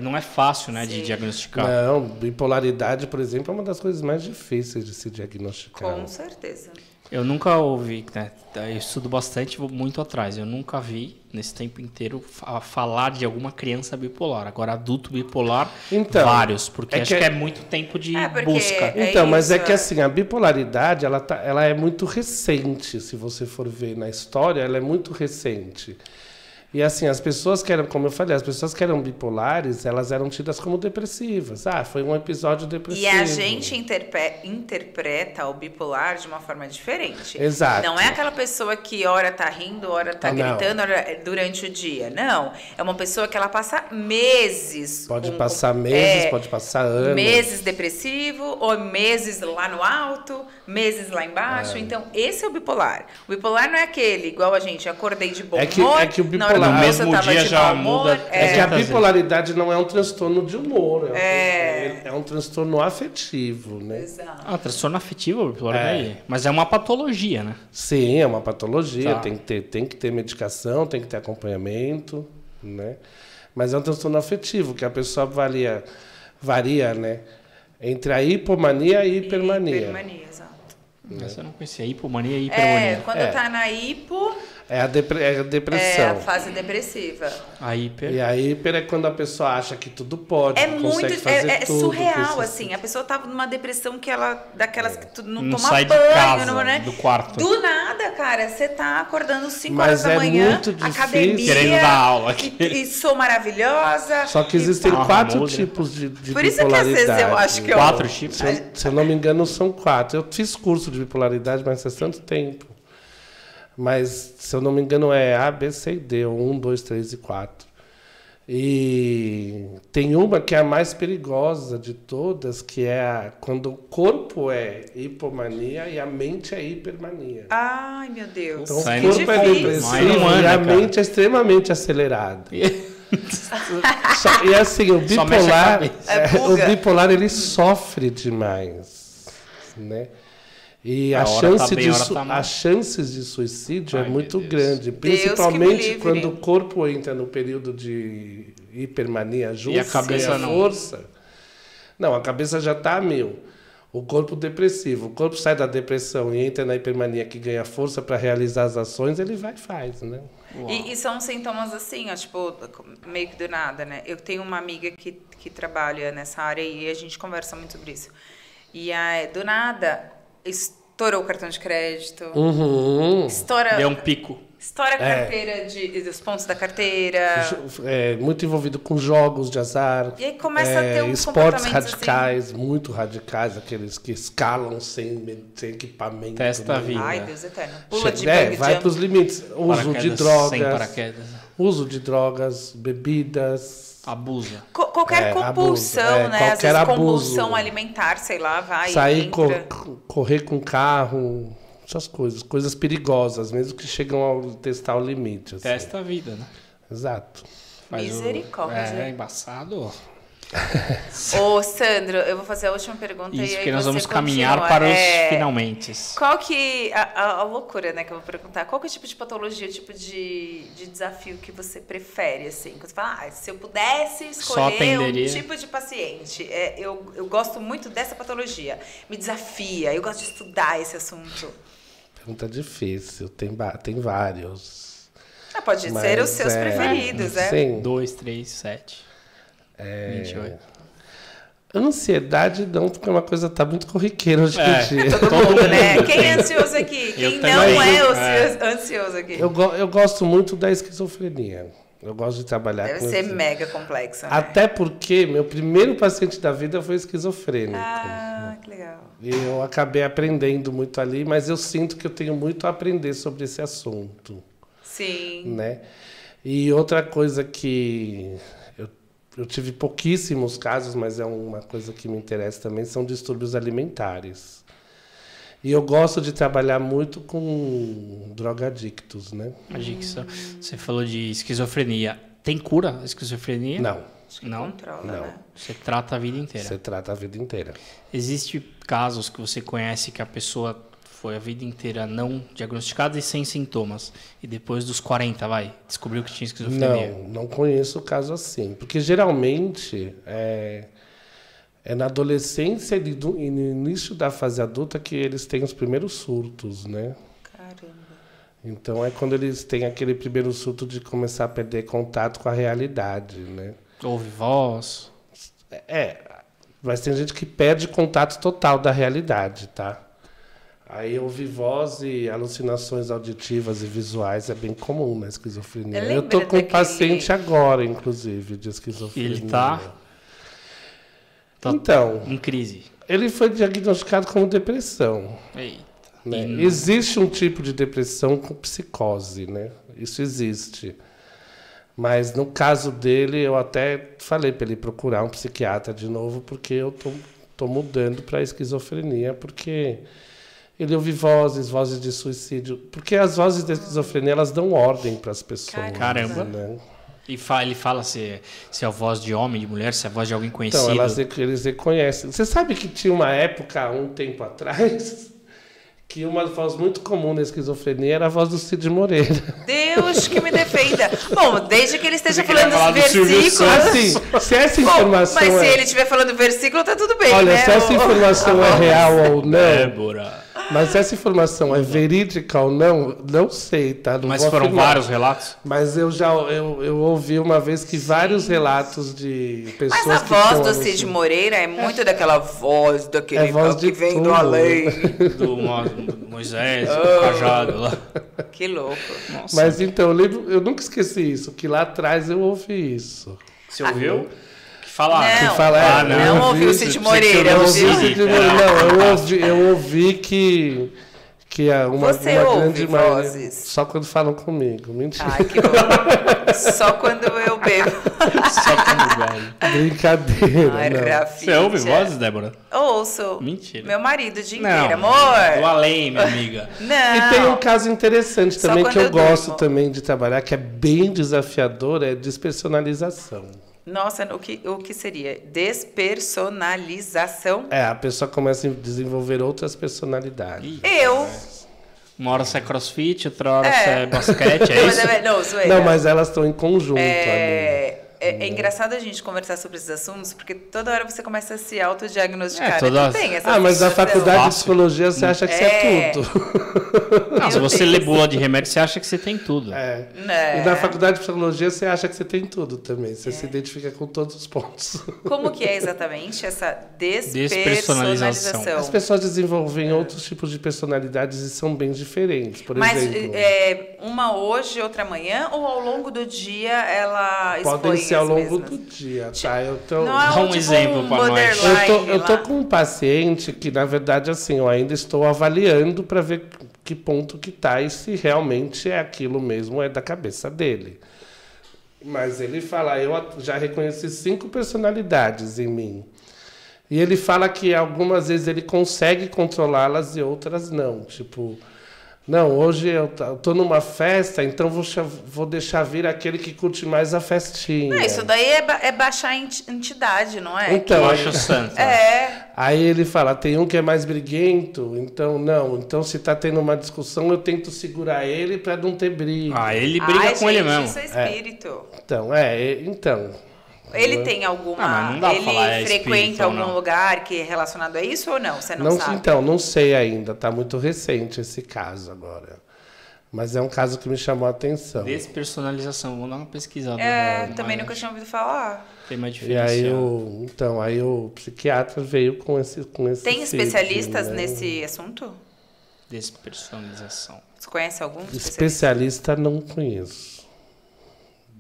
não é fácil, né, de diagnosticar. Não, bipolaridade, por exemplo, é uma das coisas mais difíceis de se diagnosticar. Com certeza. Eu nunca ouvi, né? Eu estudo bastante, vou muito atrás. Eu nunca vi, nesse tempo inteiro, falar de alguma criança bipolar. Agora, adulto bipolar, vários, porque acho que é muito tempo de busca. Então, mas é que assim, a bipolaridade, ela é muito recente, se você for ver na história, ela é muito recente. E assim, as pessoas que eram, como eu falei, as pessoas que eram bipolares, elas eram tidas como depressivas. Foi um episódio depressivo. E a gente interpreta o bipolar de uma forma diferente. Exato. Não é aquela pessoa que ora tá rindo, ora tá gritando durante o dia. Não. É uma pessoa que ela passa meses. Pode passar meses, pode passar anos. Meses depressivo, ou meses lá no alto, meses lá embaixo. Então, esse é o bipolar. O bipolar não é aquele, igual a gente, acordei de bom humor, que o bipolar, na bipolar... no mesmo Você tava dia de já mau humor, muda. É que a 300 vezes. bipolaridade não é um transtorno de humor, É. é um transtorno afetivo, né? Exato. Ah, transtorno afetivo, bipolaridade. Mas é uma patologia, né? Sim, é uma patologia, Tá. tem que ter medicação, tem que ter acompanhamento, né? Mas é um transtorno afetivo, que a pessoa varia, né? Entre a hipomania e a hipermania. Hipermania, exato. Essa eu não conhecia. Hipomania e hipermania. Quando tá na hipo, É a depressão. é a fase depressiva. A hiper. E a hiper é quando a pessoa acha que tudo pode, É que muito, consegue fazer tudo. surreal, que assim. A pessoa tava numa depressão que ela, daquelas que tu não Não toma sai de banho, casa, não, né? do quarto. Do nada, cara, você tá acordando 5 Mas horas da é manhã, muito difícil. academia. Querendo dar aula aqui. E sou maravilhosa. Só que e existem pá. 4 muda. tipos de Por isso que às bipolaridade. vezes eu acho que 4 tipos. Se eu não me engano, são 4. Eu fiz curso de bipolaridade, mas faz tanto tempo. Mas, se eu não me engano, é A, B, C e D. 1, 2, 3 e 4. E tem uma que é a mais perigosa de todas, que é quando o corpo é hipomania e a mente é hipermania. Ai, meu Deus. Então, o Sai corpo muito é difícil. depressivo Não anda, e a cara. mente é extremamente acelerada. E assim, o Só mexe a bipolar, cabeça. o bipolar ele sofre demais, né? E A a hora tá chance bem, a hora tá mal. as chances de suicídio Ai, é muito meu Deus. grande, que me principalmente livre. quando o corpo entra no período de hipermania junto E a cabeça a não. força. Não, a cabeça já está a 1000. O corpo depressivo, o corpo sai da depressão e entra na hipermania que ganha força para realizar as ações, ele vai e faz, né? E são sintomas assim, ó, tipo, meio que do nada, né? Eu tenho uma amiga que trabalha nessa área e a gente conversa muito sobre isso. E aí, do nada, estourou o cartão de crédito, estoura Deu um pico. a carteira, os pontos da carteira. É, muito envolvido com jogos de azar. E aí começa a ter uns esportes comportamentos radicais, muito radicais, aqueles que escalam sem equipamento. Testa a né? vida. Ai, Deus eterno. Pula de É, bang vai jump. para os limites. Uso de Paraquedas, drogas. Sem paraquedas. Uso de drogas, bebidas. Abusa. Qualquer compulsão, abuso. né? Qualquer Às vezes abuso. compulsão alimentar, sei lá, vai. Sair, entra. correr com carro. Essas coisas. Coisas perigosas, mesmo que chegam a testar o limite. assim. Testa a vida, né? Exato. Misericórdia. É embaçado. Ô, Sandro, eu vou fazer a última pergunta Isso, e aí porque nós você vamos caminhar continua. para os finalmente. Qual que... A loucura, né, que eu vou perguntar. Qual que é o tipo de patologia, o tipo de desafio que você prefere, assim? Quando você fala, se eu pudesse escolher um atenderia. tipo de paciente. Eu gosto muito dessa patologia. Me desafia, eu gosto de estudar esse assunto. Pergunta difícil. Tem vários. Pode ser os seus preferidos, né? Sim. 2, 3, 7. 28. Ansiedade não, porque é uma coisa que tá muito corriqueira hoje em dia. Todo mundo, né? Quem é ansioso aqui? Eu Quem também. não é ansioso aqui? Eu gosto muito da esquizofrenia. Eu gosto de trabalhar Deve com ser isso. mega complexo, né? Até porque meu primeiro paciente da vida foi esquizofrênico. Ah, que legal. E eu acabei aprendendo muito ali, mas eu sinto que eu tenho muito a aprender sobre esse assunto, Sim. né? E outra coisa que eu tive pouquíssimos casos, mas é uma coisa que me interessa também, são distúrbios alimentares. E eu gosto de trabalhar muito com drogadictos, né? Adicção. Você falou de esquizofrenia. Tem cura a esquizofrenia? Não, Não? Controla, Não. né? Você trata a vida inteira. você trata a vida inteira. Existem casos que você conhece que a pessoa foi a vida inteira não diagnosticada e sem sintomas. E depois dos 40, descobriu que tinha esquizofrenia. Não conheço caso assim. Porque geralmente é na adolescência e no início da fase adulta que eles têm os primeiros surtos, né? Caramba. Então é quando eles têm aquele primeiro surto de começar a perder contato com a realidade, né? Ouve voz. Mas tem gente que perde contato total da realidade, tá? Aí ouvir voz e alucinações auditivas e visuais é bem comum na esquizofrenia. Eu tô com um paciente agora, inclusive, de esquizofrenia. Ele tá Então, em crise. ele foi diagnosticado como depressão. Eita. Né? Existe um tipo de depressão com psicose, né? Isso existe. Mas no caso dele, eu até falei para ele procurar um psiquiatra de novo, porque eu tô mudando para esquizofrenia, porque Ele ouve vozes de suicídio. Porque as vozes da esquizofrenia, elas dão ordem para as pessoas. Caramba. Né? E ele fala se é a voz de homem, de mulher, se é a voz de alguém conhecido. Então, eles reconhecem. Você sabe que tinha uma época, um tempo atrás, que uma voz muito comum na esquizofrenia era a voz do Cid Moreira. Deus que me defenda. Bom, desde que ele esteja Você queria falando falar dos do Silvio versículos... Assim, se essa informação mas se ele estiver falando do versículo, tá tudo bem, Olha, né? se essa informação é real ou não... Débora. Mas se essa informação é verídica ou não, não sei, tá? Não Mas vou foram afirmar. vários relatos? Mas eu ouvi uma vez que vários relatos de pessoas Mas a que voz tinham do Cid Moreira é muito daquela voz daquele É voz que de vem tudo. do além. Do Moisés, do cajado lá. Que louco. Nossa. Mas então, eu nunca esqueci isso, que lá atrás eu ouvi isso. Você ouviu? Que falaram. Não, Que fala, não eu ouviu o ouvi Cid isso. Moreira, Eu ouviu? ouvi. Não, eu ouvi que uma Você ouve grande maioria... vozes? Só quando falam comigo, mentira. Ai, que louco. Só quando eu bebo. Só como velho. Brincadeira, Ai, não. Rafinha. Você ouve vozes, Débora? Ouço. Mentira. Meu marido o dia Não. inteiro, amor. Do além, minha amiga. Não. E tem um caso interessante Só também quando que eu eu gosto durmo. também de trabalhar, que é bem desafiador, é despersonalização. Nossa, o que seria? Despersonalização? É, a pessoa começa a desenvolver outras personalidades. Ih, Eu. Uma hora você é crossfit, outra hora É. você é basquete, é Mas isso? não, zoeira. Não, mas elas estão em conjunto ali. É engraçado a gente conversar sobre esses assuntos, porque toda hora você começa a se autodiagnosticar. toda- Né? Tu tem essa Ah, mas na sensação. faculdade de Fácil. psicologia você acha que isso é É. tudo. Não, se Meu você Deus. lê bula de remédio, você acha que você tem tudo. É. É. E na faculdade de psicologia você acha que você tem tudo também. Você se identifica com todos os pontos. Como que é exatamente essa Despersonalização. despersonalização? As pessoas desenvolvem outros tipos de personalidades e são bem diferentes. Por Mas exemplo, uma hoje, outra amanhã, ou ao longo do dia ela podem expõe ser ao as longo mesmas? do dia, tá? Eu tô... Não é Dá um tipo exemplo pra nós. borderline Eu tô lá? com um paciente que, na verdade, assim, eu ainda estou avaliando para ver que ponto que tá e se realmente é aquilo mesmo, é da cabeça dele. Mas ele fala, eu já reconheci 5 personalidades em mim. E ele fala que algumas vezes ele consegue controlá-las e outras não. Tipo, não, hoje eu tô numa festa, então vou deixar vir aquele que curte mais a festinha. Não, isso daí é baixar a entidade, não é? Então, Eu acho santo. Aí ele fala, tem um que é mais briguento, então não. Então se tá tendo uma discussão, eu tento segurar ele para não ter briga. Ah, ele briga com ele mesmo. Isso é espírito. Então. Ele tem alguma... Ah, mas não dá pra ele falar é espírito frequenta ou algum não. lugar que é relacionado a isso ou não? Você não sabe? Então, não sei ainda, tá muito recente esse caso agora. Mas é um caso que me chamou a atenção. Despersonalização, vou dar uma pesquisada. Também nunca tinha ouvido falar. Tem mais E diferença. aí o psiquiatra veio com esse Tem especialistas né? nesse assunto? Despersonalização. Você conhece algum Especialista não conheço.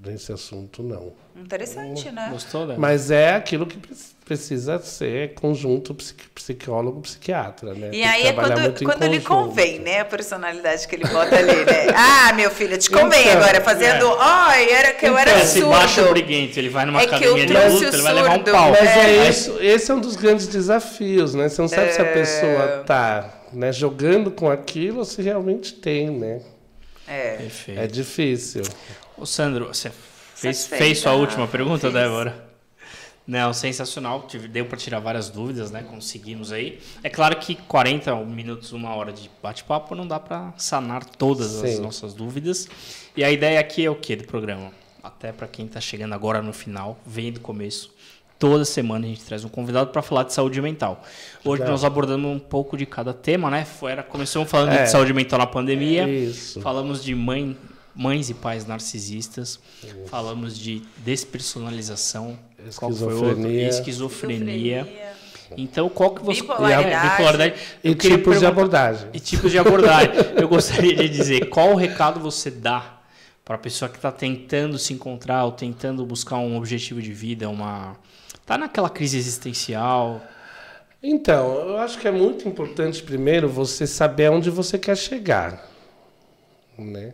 Nesse assunto, não. Interessante, né? Gostou, né? Mas é aquilo que precisa ser conjunto psicólogo-psiquiatra, né? E Tem aí que é trabalhar muito em quando lhe conjunto. convém, né? A personalidade que ele bota ali, né? Ah, meu filho, te convém Então, agora, fazendo... Ai, era que eu era Esse surdo. baixo briguento, ele vai numa É que academia eu de trouxe luta, o ele vai levar um surdo. pau. Mas É. isso, esse é um dos grandes desafios, né? Você não sabe se a pessoa tá, né, jogando com aquilo ou se realmente tem, né? Perfeito. É difícil. Ô, Sandro, você Satisfeita. fez sua última pergunta, Fiz. Débora? Não, sensacional. Deu para tirar várias dúvidas, né? Conseguimos aí. É claro que 40 minutos, 1 hora de bate-papo não dá para sanar todas as Sim. nossas dúvidas. E a ideia aqui é o quê do programa? Até para quem está chegando agora no final, vem do começo. Toda semana a gente traz um convidado para falar de saúde mental. Hoje nós abordamos um pouco de cada tema, né? Começamos falando de saúde mental na pandemia. Isso. Falamos de mães e pais narcisistas. Falamos de despersonalização. Qual foi o outro? Esquizofrenia. Esquizofrenia. Então, qual que você... Bipolaridade. E Eu queria tipos de perguntar- abordagem. E tipos de abordagem. Eu gostaria de dizer, qual o recado você dá para a pessoa que está tentando se encontrar ou tentando buscar um objetivo de vida, tá naquela crise existencial? Então, eu acho que é muito importante, primeiro, você saber aonde você quer chegar, né?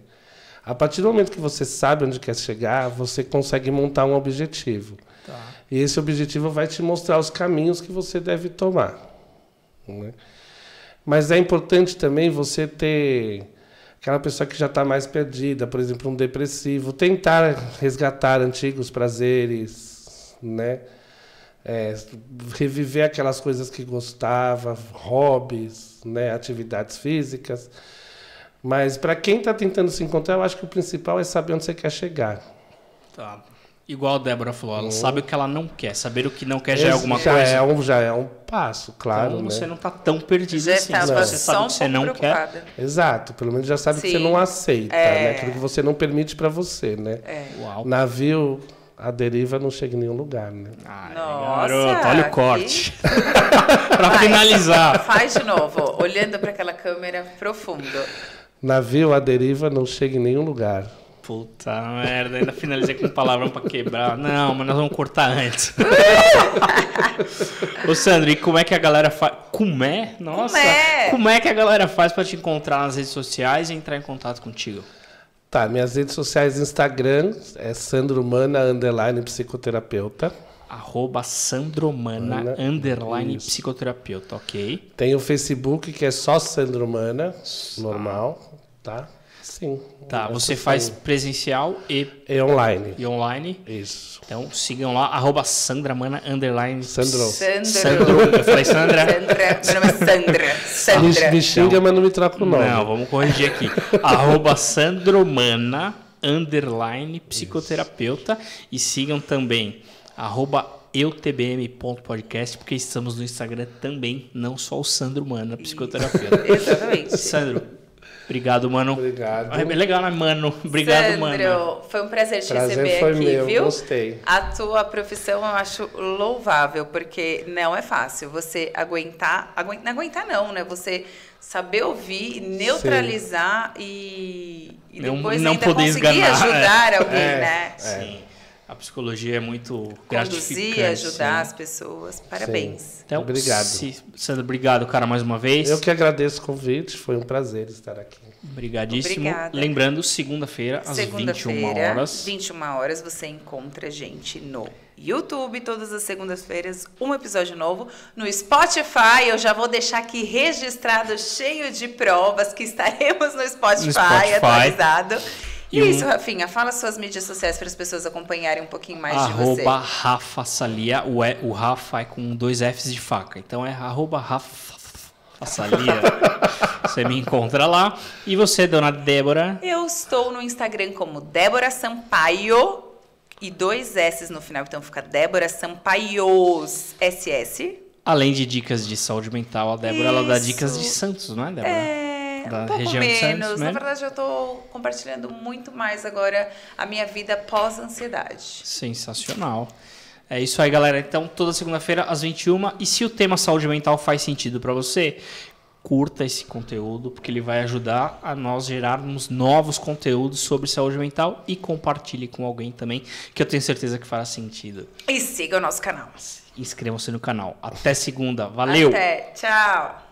A partir do momento que você sabe onde quer chegar, você consegue montar um objetivo. Tá. E esse objetivo vai te mostrar os caminhos que você deve tomar, né? Mas é importante também você ter aquela pessoa que já está mais perdida, por exemplo, um depressivo, tentar resgatar antigos prazeres, né? Reviver aquelas coisas que gostava, hobbies, né? Atividades físicas. Mas para quem está tentando se encontrar, eu acho que o principal é saber onde você quer chegar. Tá. Igual a Débora falou, ela sabe o que ela não quer. Saber o que não quer já é alguma coisa. Já é um passo, claro. Então você né? não está tão perdido Já assim. estava Você sabe o que você não quer. Exato, pelo menos já sabe que você não aceita, né? Aquilo que você não permite para você, né? Uau. Navio, a deriva não chega em nenhum lugar, né? Ai, Nossa, garoto, olha o corte. Para finalizar. Faz de novo, olhando para aquela câmera profundo. Navio, a deriva não chega em nenhum lugar. Puta merda, ainda finalizei com palavrão pra quebrar. Não, mas nós vamos cortar antes. Ô Sandro, e como é que a galera faz? Nossa! Como é que a galera faz pra te encontrar nas redes sociais e entrar em contato contigo? Tá, minhas redes sociais, Instagram é Sandromana _psicoterapeuta. @Sandromana _psicoterapeuta, ok? Tem o Facebook que é só Sandromana, normal, tá? Sim. Tá, você faz presencial e online. E online. Isso. Então sigam lá, @Sandramana Sandro. Eu falei Sandra? Meu nome é Sandra. Me xinga, mas não me troca o nome. Não, vamos corrigir aqui. @Sandromana _psicoterapeuta. E sigam também @eutbm.podcast, porque estamos no Instagram também, não só o Sandro Mana, psicoterapeuta. Exatamente. Sandro, obrigado, mano. Obrigado. É legal, né, mano? Obrigado, Sandro, mano. foi um prazer te Prazer receber foi aqui, meu, viu? Gostei. A tua profissão eu acho louvável, porque não é fácil você não aguentar não, né? Você saber ouvir, neutralizar e depois não ainda poder conseguir esganar, ajudar alguém, né? Sim. A psicologia é muito Conduzir, gratificante. ajudar sim. as pessoas. Parabéns. Sim. Então, Obrigado. Sandro, obrigado, cara, mais uma vez. Eu que agradeço o convite, foi um prazer estar aqui. Obrigadíssimo. Obrigada. Lembrando, segunda-feira, às 21 horas. 21 horas, você encontra a gente no YouTube, todas as segundas-feiras, um episódio novo. No Spotify, eu já vou deixar aqui registrado, cheio de provas, que estaremos no Spotify. Atualizado. E isso, Rafinha, fala suas mídias sociais para as pessoas acompanharem um pouquinho mais de você. Rafa Salia, o Rafa é com 2 Fs de faca, então é @Rafa Salia. Você me encontra lá. E você, dona Débora? Eu estou no Instagram como Débora Sampaio e 2 S no final, então fica Débora Sampaios SS. Além de dicas de saúde mental, a Débora ela dá dicas de Santos, não é, Débora? Um pouco menos. Na verdade, eu estou compartilhando muito mais agora a minha vida pós-ansiedade. Sensacional. É isso aí, galera. Então, toda segunda-feira, às 21h. E se o tema saúde mental faz sentido para você, curta esse conteúdo, porque ele vai ajudar a nós gerarmos novos conteúdos sobre saúde mental e compartilhe com alguém também, que eu tenho certeza que fará sentido. E siga o nosso canal. Inscrevam-se no canal. Até segunda. Valeu! Até. Tchau!